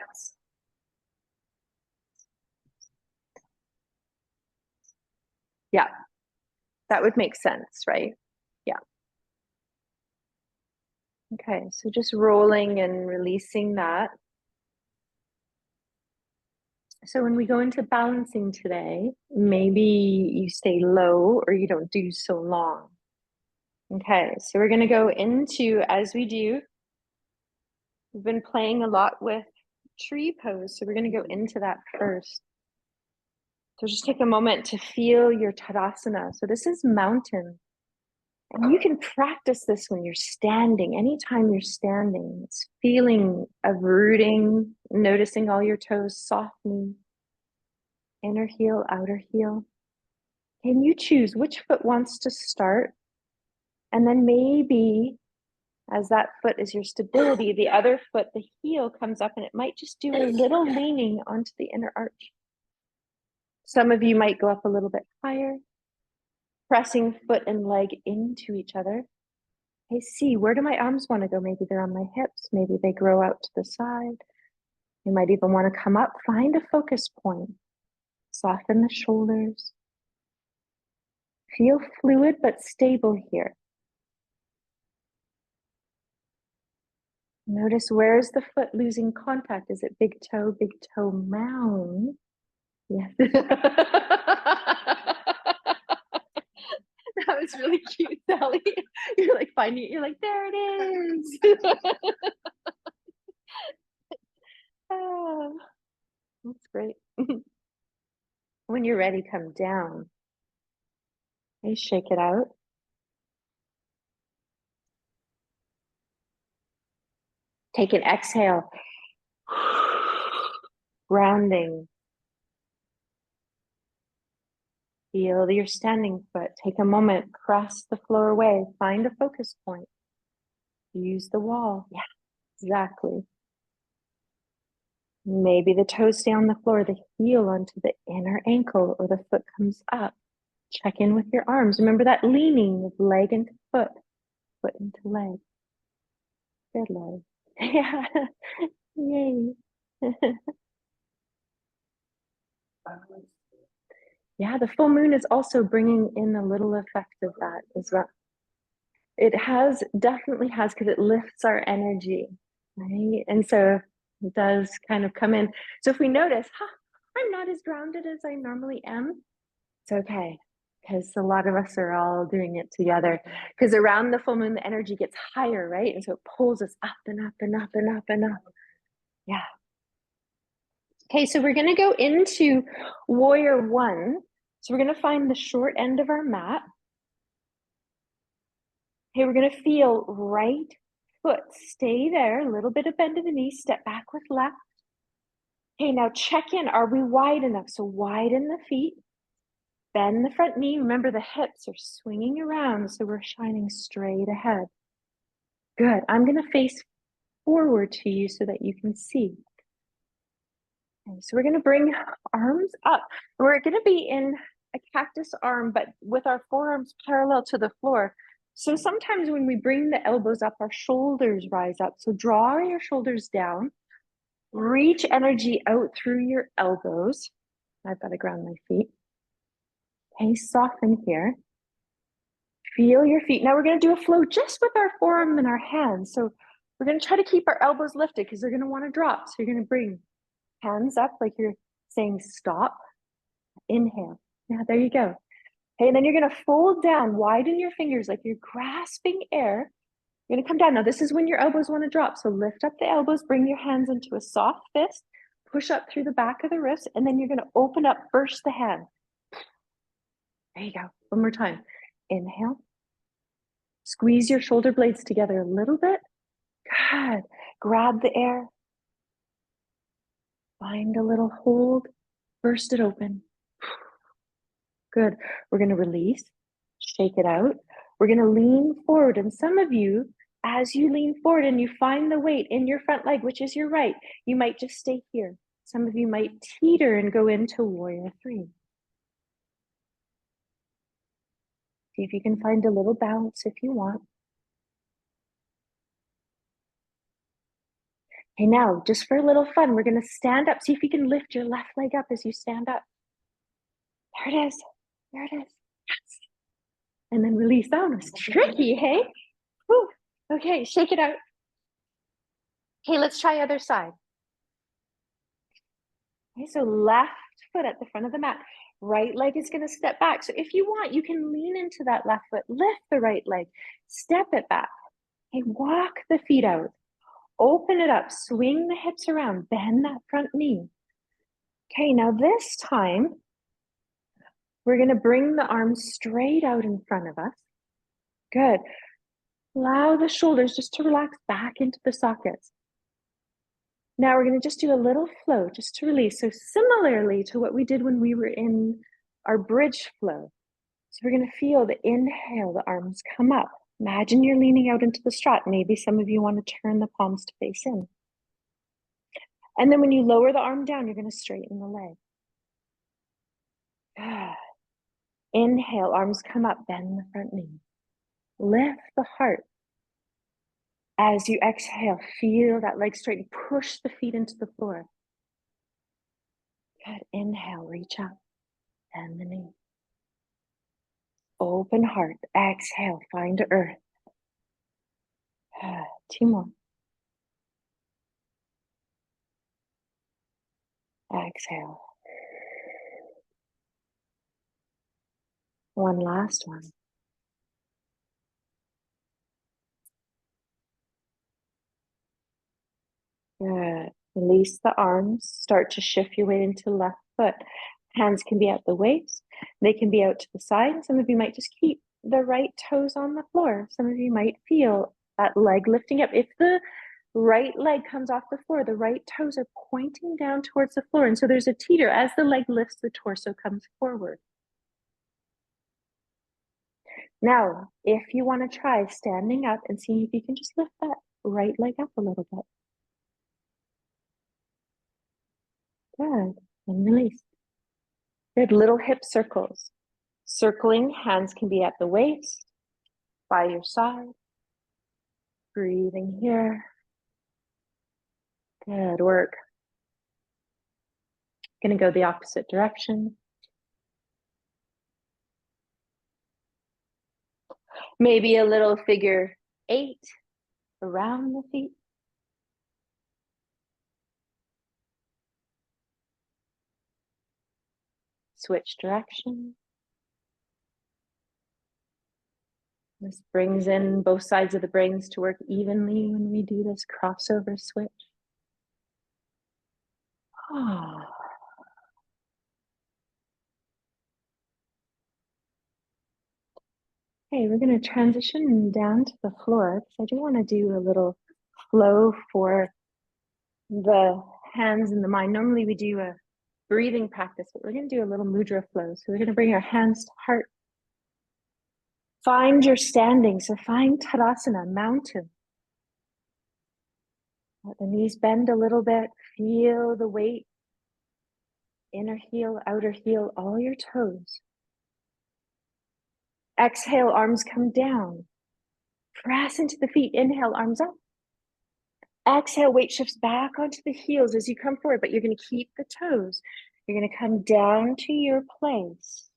Yeah. That would make sense, right? Yeah. Okay. So just rolling and releasing that. So when we go into balancing today, maybe you stay low or you don't do so long. Okay. So we're going to go into, as we do, we've been playing a lot with tree pose. So we're going to go into that first. So just take a moment to feel your Tadasana. So this is mountain. And you can practice this when you're standing. Anytime you're standing, it's feeling of rooting, noticing all your toes softening, inner heel, outer heel. Can you choose which foot wants to start? And then maybe as that foot is your stability, the other foot, the heel comes up and it might just do a little leaning onto the inner arch. Some of you might go up a little bit higher, pressing foot and leg into each other. Okay, see, where do my arms want to go? Maybe they're on my hips. Maybe they grow out to the side. You might even want to come up. Find a focus point. Soften the shoulders. Feel fluid but stable here. Notice, where's the foot losing contact? Is it big toe mound? Yes. That was really cute, Sally. You're like finding it. You're like, there it is. Oh, that's great. When you're ready, come down. Okay, shake it out. Take an exhale. Grounding. Feel your standing foot. Take a moment, press the floor away. Find a focus point. Use the wall. Yeah, exactly. Maybe the toes stay on the floor, the heel onto the inner ankle, or the foot comes up. Check in with your arms. Remember that leaning of leg into foot into leg. Good leg. Yeah. Yay. Yeah, the full moon is also bringing in a little effect of that as well. It definitely has, because it lifts our energy, right? And so it does kind of come in. So if we notice, I'm not as grounded as I normally am, it's okay, because a lot of us are all doing it together. Because around the full moon, the energy gets higher, right? And so it pulls us up and up and up and up and up. Yeah. Okay, so we're going to go into warrior one. So we're going to find the short end of our mat. Okay, we're going to feel right foot. Stay there, a little bit of bend of the knee, step back with left. Okay, now check in. Are we wide enough? So widen the feet, bend the front knee. Remember, the hips are swinging around, so we're shining straight ahead. Good. I'm going to face forward to you so that you can see. Okay, so we're going to bring arms up. We're going to be in a cactus arm, but with our forearms parallel to the floor. So sometimes when we bring the elbows up, our shoulders rise up. So draw your shoulders down, reach energy out through your elbows. I've got to ground my feet. Okay, soften here. Feel your feet. Now we're going to do a flow just with our forearm and our hands. So we're going to try to keep our elbows lifted because they're going to want to drop. So you're going to bring hands up like you're saying stop. Inhale. Yeah, there you go. Okay, and then you're going to fold down, widen your fingers like you're grasping air. You're going to come down. Now, this is when your elbows want to drop. So lift up the elbows, bring your hands into a soft fist, push up through the back of the wrist, and then you're going to open up first the hand. There you go. One more time. Inhale. Squeeze your shoulder blades together a little bit. Good. Grab the air. Find a little hold. Burst it open. Good. We're going to release. Shake it out. We're going to lean forward. And some of you, as you lean forward and you find the weight in your front leg, which is your right, you might just stay here. Some of you might teeter and go into warrior three. See if you can find a little bounce if you want. Okay, now, just for a little fun, we're going to stand up. See if you can lift your left leg up as you stand up. There it is. There it is. Yes. And then release. That one was tricky, hey? Whew. Okay, shake it out. Okay, let's try other side. Okay, so left foot at the front of the mat. Right leg is going to step back. So if you want, you can lean into that left foot, lift the right leg, step it back. Okay, walk the feet out. Open it up, swing the hips around, bend that front knee. Okay, now this time, we're going to bring the arms straight out in front of us. Good. Allow the shoulders just to relax back into the sockets. Now we're going to just do a little flow just to release. So similarly to what we did when we were in our bridge flow. So we're going to feel the inhale, the arms come up. Imagine you're leaning out into the strut. Maybe some of you want to turn the palms to face in. And then when you lower the arm down, you're going to straighten the leg. Good. Inhale, arms come up, bend the front knee. Lift the heart. As you exhale, feel that leg straighten. Push the feet into the floor. Good. Inhale, reach up. Bend the knee. Open heart. Exhale, find earth. 2 more. Exhale. One last one. Good. Release the arms. Start to shift your weight into the left foot. Hands can be at the waist. They can be out to the side. Some of you might just keep the right toes on the floor. Some of you might feel that leg lifting up. If the right leg comes off the floor, the right toes are pointing down towards the floor. And so there's a teeter. As the leg lifts, the torso comes forward. Now, if you want to try standing up and see if you can just lift that right leg up a little bit. Good. And release. Good. Little hip circles. Circling, hands can be at the waist, by your side. Breathing here. Good work. Gonna go the opposite direction. Maybe a little figure 8 around the feet. Switch direction. This brings in both sides of the brains to work evenly when we do this crossover switch. Ah. Okay, we're going to transition down to the floor because I do want to do a little flow for the hands and the mind. Normally we do a breathing practice, but we're going to do a little mudra flow. So we're going to bring our hands to heart. Find your standing. So find Tadasana, mountain. Let the knees bend a little bit. Feel the weight. Inner heel, outer heel, all your toes. Exhale, arms come down. Press into the feet. Inhale, arms up. Exhale, weight shifts back onto the heels as you come forward, but you're going to keep the toes. You're going to come down to your place.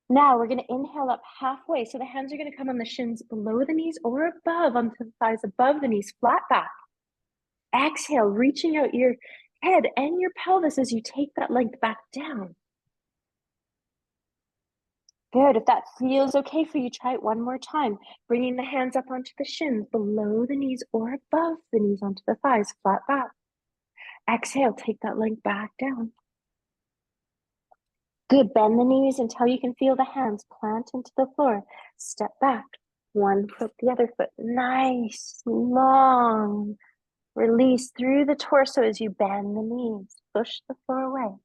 Now we're going to inhale up halfway. So the hands are going to come on the shins below the knees or above onto the thighs above the knees, flat back. Exhale, reaching out your head and your pelvis as you take that leg back down. Good. If that feels okay for you, try it one more time. Bringing the hands up onto the shins, below the knees or above the knees onto the thighs, flat back. Exhale, take that leg back down. Good. Bend the knees until you can feel the hands plant into the floor. Step back. One foot, the other foot. Nice, long. Release through the torso as you bend the knees. Push the floor away.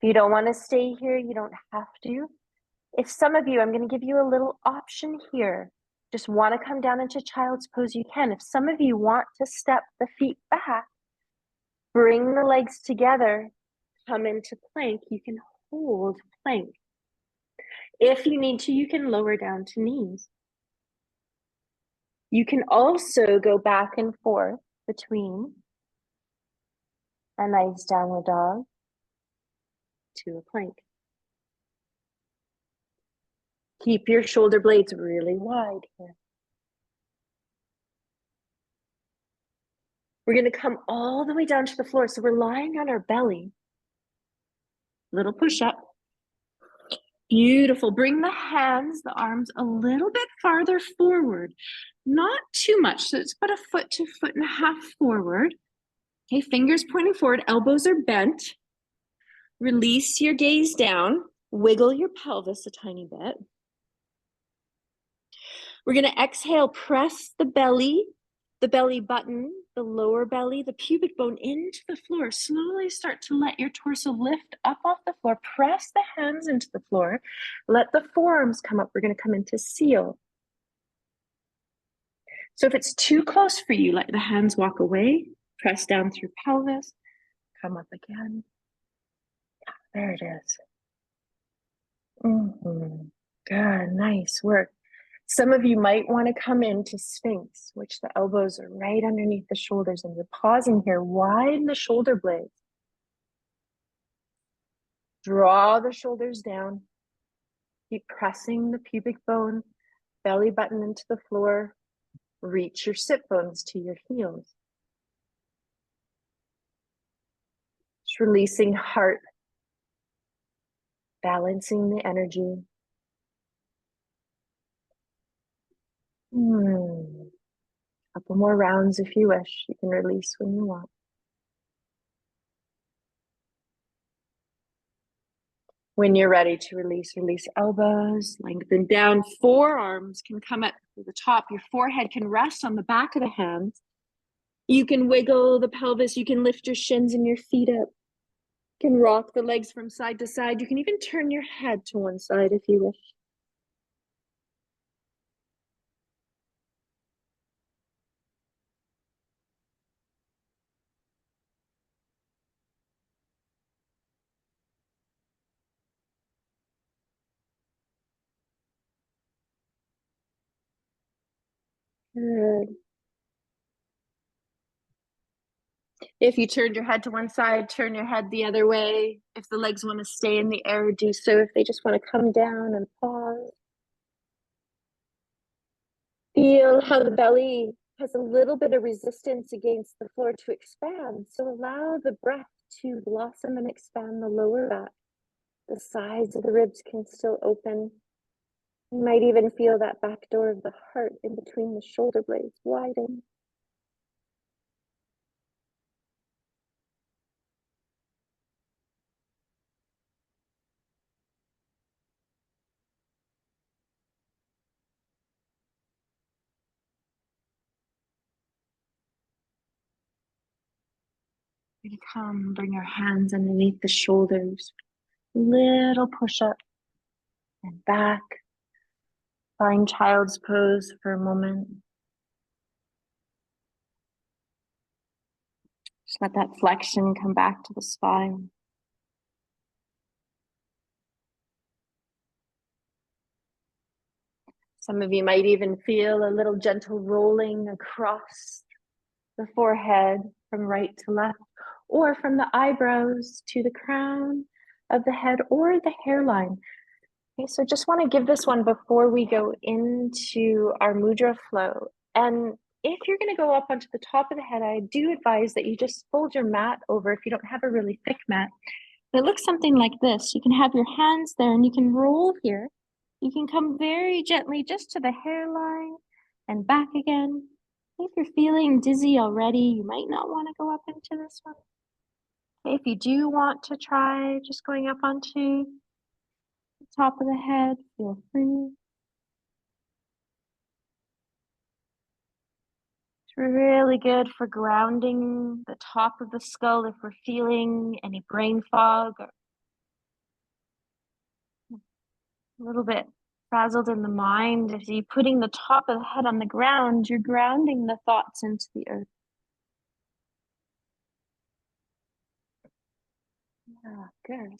If you don't want to stay here, you don't have to. If some of you, I'm going to give you a little option here. Just want to come down into child's pose, you can. If some of you want to step the feet back, bring the legs together, come into plank, you can hold plank. If you need to, you can lower down to knees. You can also go back and forth between a nice downward dog to a plank. Keep your shoulder blades really wide here. We're going to come all the way down to the floor. So we're lying on our belly. Little push up. Beautiful. Bring the hands, the arms a little bit farther forward. Not too much. So it's about a foot to foot and a half forward. Okay, fingers pointing forward, elbows are bent. Release your gaze down. Wiggle your pelvis a tiny bit. We're going to exhale, press the belly button, the lower belly, the pubic bone into the floor. Slowly start to let your torso lift up off the floor. Press the hands into the floor. Let the forearms come up. We're going to come into seal. So if it's too close for you, let the hands walk away. Press down through pelvis. Come up again. There it is. Good, nice work. Some of you might want to come into Sphinx, which the elbows are right underneath the shoulders, and you're pausing here. Widen the shoulder blades. Draw the shoulders down. Keep pressing the pubic bone, belly button into the floor. Reach your sit bones to your heels. Just releasing heart, balancing the energy. Couple more rounds if you wish. You can release when you want. When you're ready to release, release elbows, lengthen down. Forearms can come up to the top. Your forehead can rest on the back of the hands. You can wiggle the pelvis. You can lift your shins and your feet up. You can rock the legs from side to side. You can even turn your head to one side if you wish. Good. If you turned your head to one side, turn your head the other way. If the legs want to stay in the air, do so. If they just want to come down and pause. Feel how the belly has a little bit of resistance against the floor to expand. So allow the breath to blossom and expand the lower back. The sides of the ribs can still open. You might even feel that back door of the heart in between the shoulder blades widen. You're gonna come, bring your hands underneath the shoulders. Little push up and back. Find child's pose for a moment. Just let that flexion come back to the spine. Some of you might even feel a little gentle rolling across the forehead from right to left, or from the eyebrows to the crown of the head or the hairline. Okay, so just want to give this one before we go into our mudra flow. And if you're going to go up onto the top of the head, I do advise that you just fold your mat over if you don't have a really thick mat. It looks something like this. You can have your hands there and you can roll here. You can come very gently just to the hairline and back again. If you're feeling dizzy already, you might not want to go up into this one. If you do want to try just going up onto the top of the head, feel free. It's really good for grounding the top of the skull if we're feeling any brain fog or a little bit frazzled in the mind. If you're putting the top of the head on the ground, you're grounding the thoughts into the earth. Yeah, good.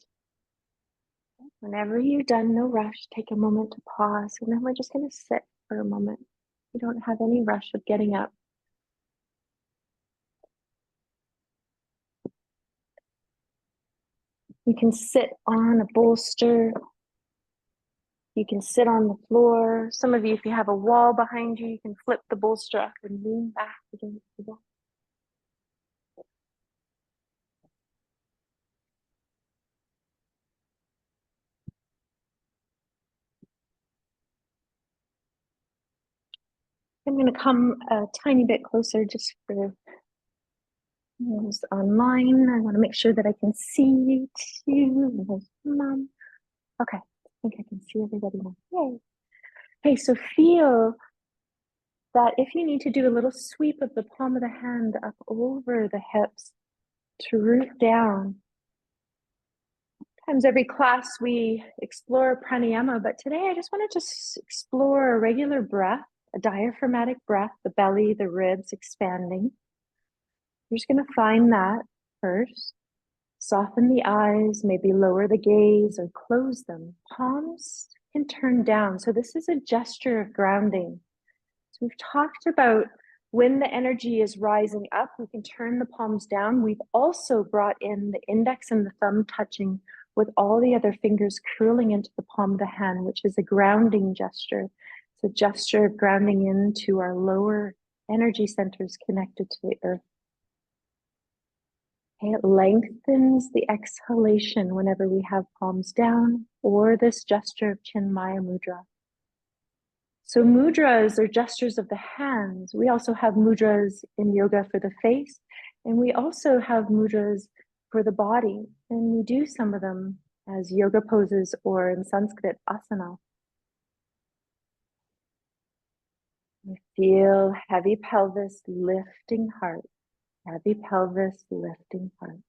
Whenever you're done, no rush. Take a moment to pause, and then we're just going to sit for a moment. You don't have any rush of getting up. You can sit on a bolster. You can sit on the floor. Some of you, if you have a wall behind you, you can flip the bolster up and lean back against the wall. I'm going to come a tiny bit closer just for those online. I want to make sure that I can see you too. Mom. Okay, I think I can see everybody now. Yay. Okay, so feel that if you need to do a little sweep of the palm of the hand up over the hips to root down. Sometimes every class we explore pranayama, but today I just want to just explore a regular breath, a diaphragmatic breath, the belly, the ribs expanding. You're just going to find that first. Soften the eyes, maybe lower the gaze or close them. Palms can turn down. So this is a gesture of grounding. So we've talked about when the energy is rising up, we can turn the palms down. We've also brought in the index and the thumb touching with all the other fingers curling into the palm of the hand, which is a grounding gesture. It's a gesture of grounding into our lower energy centers connected to the earth. Okay, it lengthens the exhalation whenever we have palms down or this gesture of Chinmaya Mudra. So mudras are gestures of the hands. We also have mudras in yoga for the face, and we also have mudras for the body. And we do some of them as yoga poses or in Sanskrit, asana. We feel heavy pelvis, lifting heart. Heavy pelvis, lifting heart.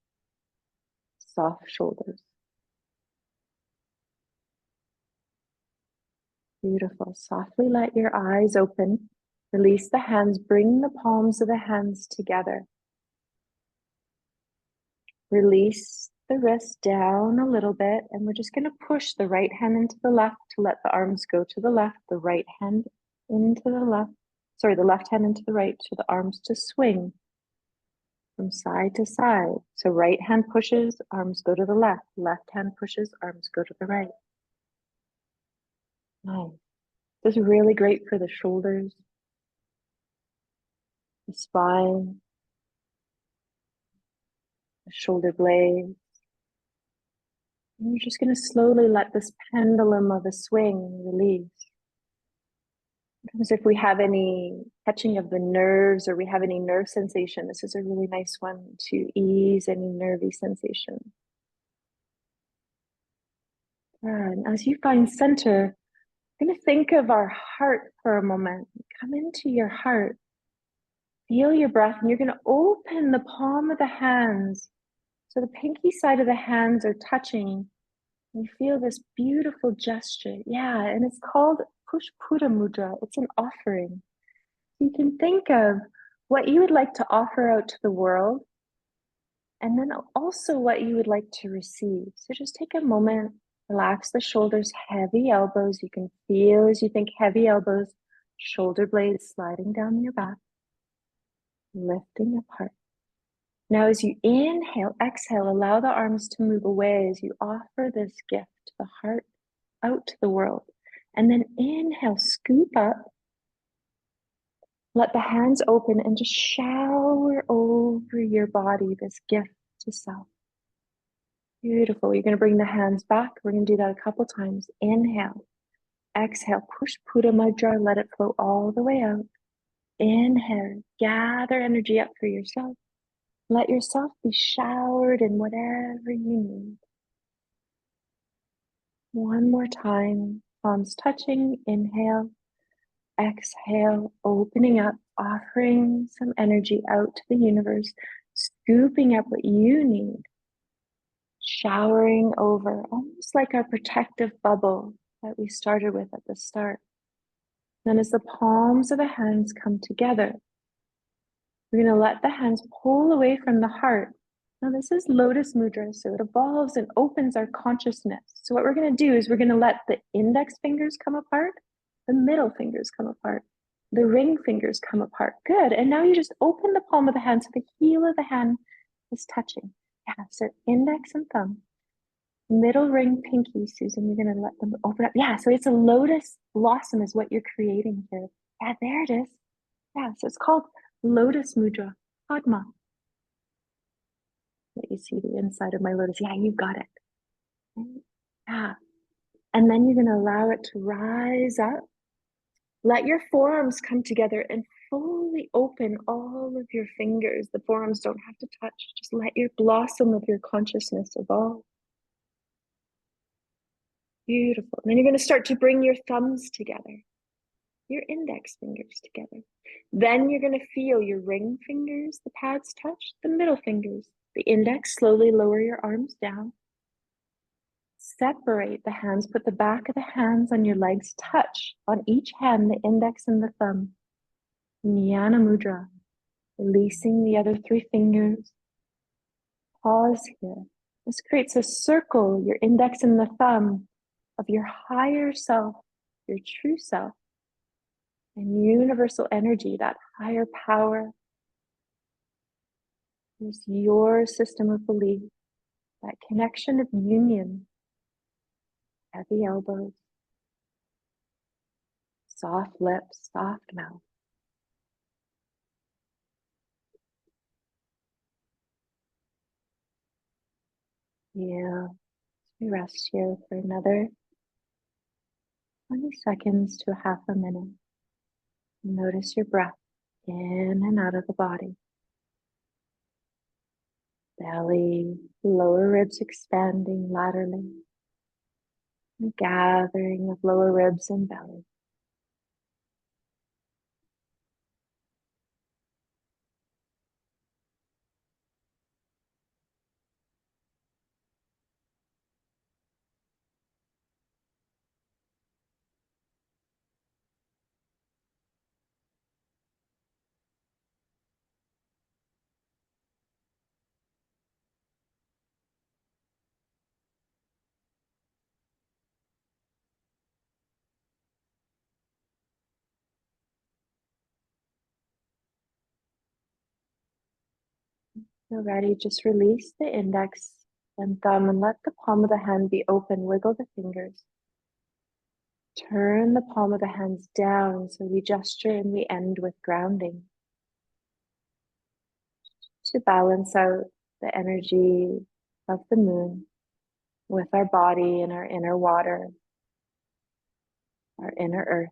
Soft shoulders. Beautiful. Softly let your eyes open. Release the hands. Bring the palms of the hands together. Release the wrist down a little bit, and we're just going to push the right hand into the left to let the arms go to the left, the right hand into the left, the left hand into the right, so the arms to swing from side to side. So right hand pushes, arms go to the left hand pushes, arms go to the right. Nice. This is really great for the shoulders, the spine, the shoulder blades. And you're just going to slowly let this pendulum of a swing release. Sometimes if we have any touching of the nerves or we have any nerve sensation, this is a really nice one to ease any nervy sensation. And as you find center, I'm going to think of our heart for a moment. Come into your heart. Feel your breath, and you're going to open the palm of the hands. So the pinky side of the hands are touching. You feel this beautiful gesture. Yeah, and it's called Pushputa Mudra. It's an offering. You can think of what you would like to offer out to the world, and then also what you would like to receive. So just take a moment, relax the shoulders, heavy elbows. You can feel as you think heavy elbows, shoulder blades sliding down your back, lifting apart. Now, as you inhale, exhale, allow the arms to move away as you offer this gift to the heart, out to the world. And then inhale, scoop up. Let the hands open and just shower over your body this gift to self. Beautiful. You're going to bring the hands back. We're going to do that a couple times. Inhale. Exhale. Pushputa Mudra. Let it flow all the way out. Inhale. Gather energy up for yourself. Let yourself be showered in whatever you need. One more time. Palms touching. Inhale. Exhale. Opening up. Offering some energy out to the universe. Scooping up what you need. Showering over, almost like our protective bubble that we started with at the start. Then as the palms of the hands come together, we're going to let the hands pull away from the heart. Now this is Lotus Mudra, so it evolves and opens our consciousness. So what we're going to do is we're going to let the index fingers come apart, the middle fingers come apart, the ring fingers come apart. Good. And now you just open the palm of the hand so the heel of the hand is touching. Yeah, so index and thumb. Middle ring, pinky, Susan, you're going to let them open up. Yeah, so it's a lotus blossom is what you're creating here. Yeah, there it is. Yeah, so it's called Lotus Mudra, Padma. Let you see the inside of my lotus. Yeah, you got it. Yeah. And then you're going to allow it to rise up. Let your forearms come together and fully open all of your fingers. The forearms don't have to touch. Just let your blossom of your consciousness evolve. Beautiful. And then you're going to start to bring your thumbs together, your index fingers together. Then you're going to feel your ring fingers, the pads touch, the middle fingers, the index, slowly lower your arms down. Separate the hands, put the back of the hands on your legs, touch on each hand, the index and the thumb. Jnana Mudra, releasing the other three fingers. Pause here. This creates a circle, your index and the thumb, of your higher self, your true self, and universal energy, that higher power is your system of belief, that connection of union, heavy elbows, soft lips, soft mouth. Yeah, we rest here for another 20 seconds to half a minute. Notice your breath in and out of the body. Belly, lower ribs expanding laterally. A gathering of lower ribs and belly. Feel ready, just release the index and thumb and let the palm of the hand be open. Wiggle the fingers. Turn the palm of the hands down so we gesture and we end with grounding. To balance out the energy of the moon with our body and our inner water, our inner earth.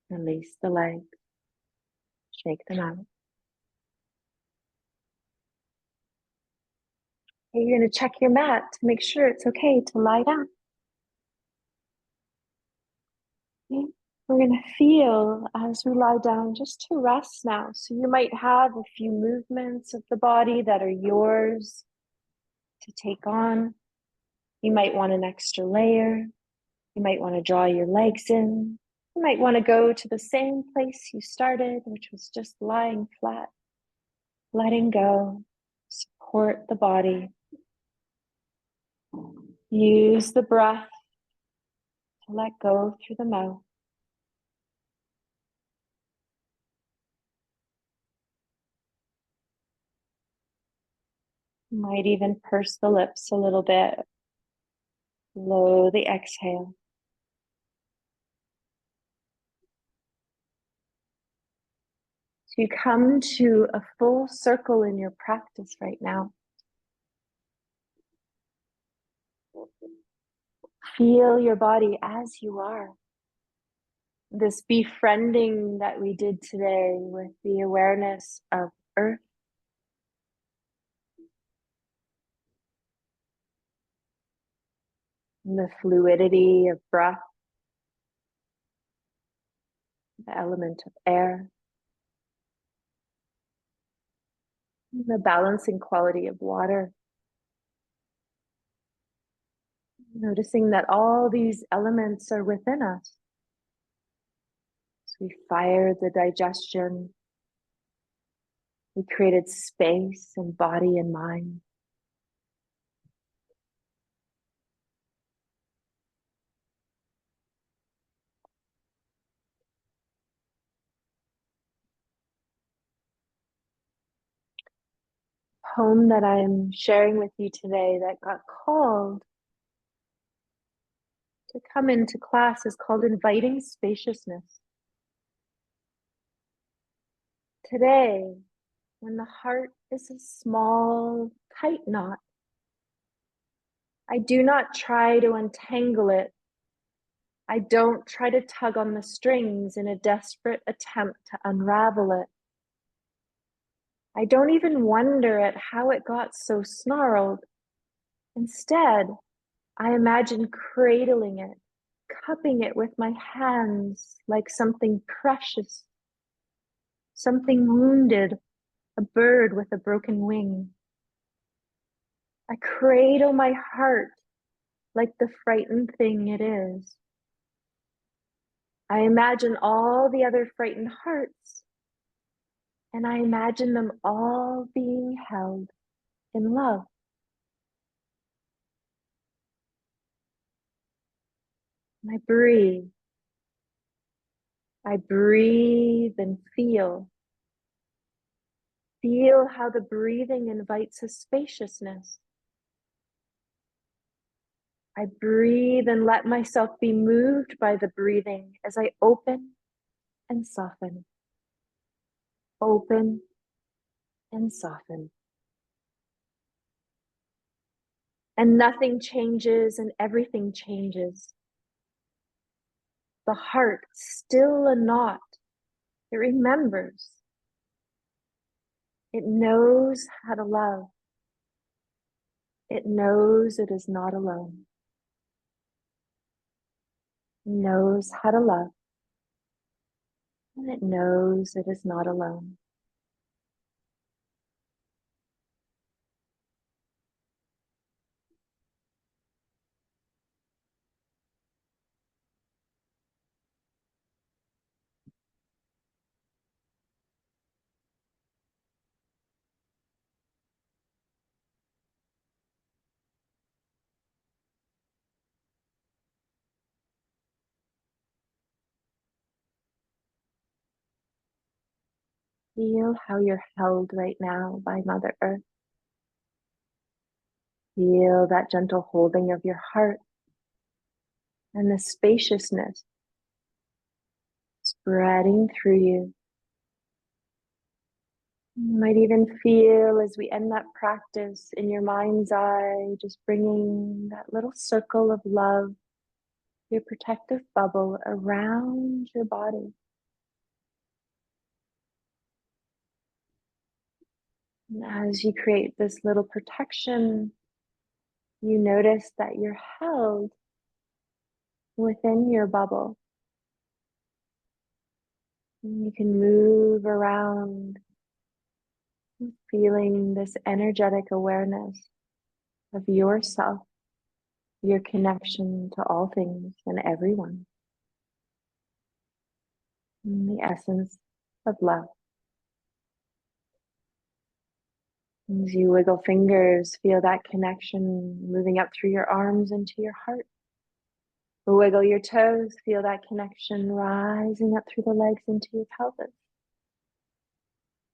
Release the legs, shake them out. Okay, you're going to check your mat to make sure it's okay to lie down. Okay. We're going to feel as we lie down just to rest now. So you might have a few movements of the body that are yours to take on. You might want an extra layer. You might want to draw your legs in. You might want to go to the same place you started, which was just lying flat, letting go, support the body. Use the breath to let go through the mouth. You might even purse the lips a little bit. Blow the exhale. So you come to a full circle in your practice right now. Feel your body as you are. This befriending that we did today with the awareness of earth, the fluidity of breath, the element of air, the balancing quality of water. Noticing that all these elements are within us. So we fired the digestion. We created space in body and mind. Poem that I'm sharing with you today that got called to come into class is called Inviting Spaciousness. Today, when the heart is a small, tight knot, I do not try to untangle it. I don't try to tug on the strings in a desperate attempt to unravel it. I don't even wonder at how it got so snarled. Instead, I imagine cradling it, cupping it with my hands like something precious, something wounded, a bird with a broken wing. I cradle my heart like the frightened thing it is. I imagine all the other frightened hearts And I imagine them all being held in love. And I breathe. I breathe and feel. Feel how the breathing invites a spaciousness. I breathe and let myself be moved by the breathing as I open and soften. Open and soften. And nothing changes and everything changes. The heart, still a knot, it remembers. It knows how to love. It knows it is not alone. It knows how to love. And it knows it is not alone. Feel how you're held right now by Mother Earth. Feel that gentle holding of your heart and the spaciousness spreading through you. You might even feel as we end that practice in your mind's eye, just bringing that little circle of love, your protective bubble around your body. And as you create this little protection, you notice that you're held within your bubble. And you can move around, feeling this energetic awareness of yourself, your connection to all things and everyone, and the essence of love. As you wiggle fingers, feel that connection moving up through your arms into your heart. Wiggle your toes, feel that connection rising up through the legs into your pelvis.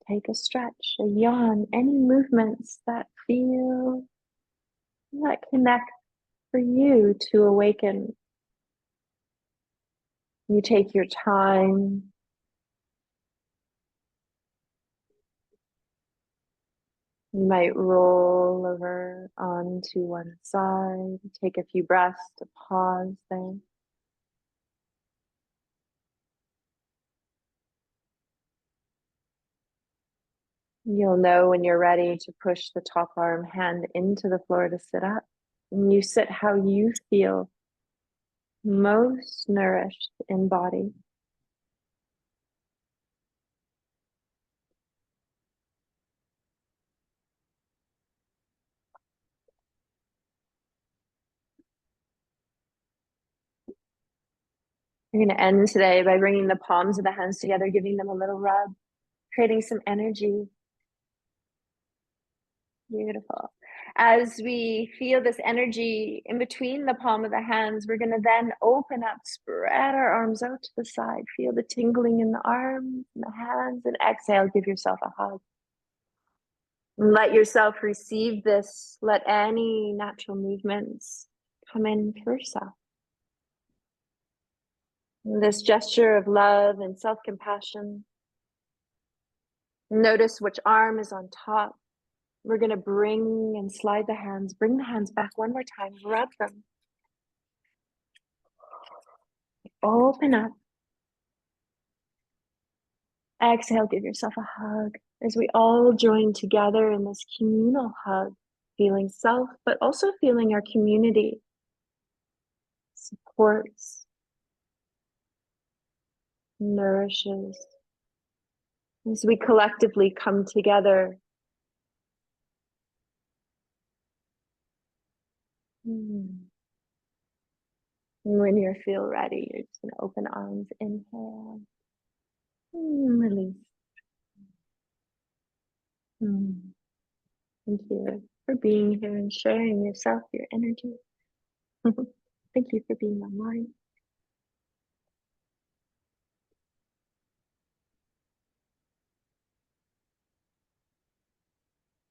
Take a stretch, a yawn, any movements that feel, that connect for you to awaken. You take your time. You might roll over onto one side, take a few breaths to pause there. You'll know when you're ready to push the top arm hand into the floor to sit up. And you sit how you feel most nourished in body. You're going to end today by bringing the palms of the hands together, giving them a little rub, creating some energy. Beautiful. As we feel this energy in between the palm of the hands, we're going to then open up, spread our arms out to the side. Feel the tingling in the arms and the hands, and exhale, give yourself a hug. Let yourself receive this. Let any natural movements come in for yourself. This gesture of love and self-compassion. Notice which arm is on top. We're going to bring and slide the hands. Bring the hands back one more time. Rub them. Open up. Exhale, give yourself a hug as we all join together in this communal hug, feeling self, but also feeling our community supports, nourishes. As we collectively come together. And when you feel ready, you're just going to open arms, inhale, and release. Mm. Thank you for being here and sharing yourself, your energy. Thank you for being online.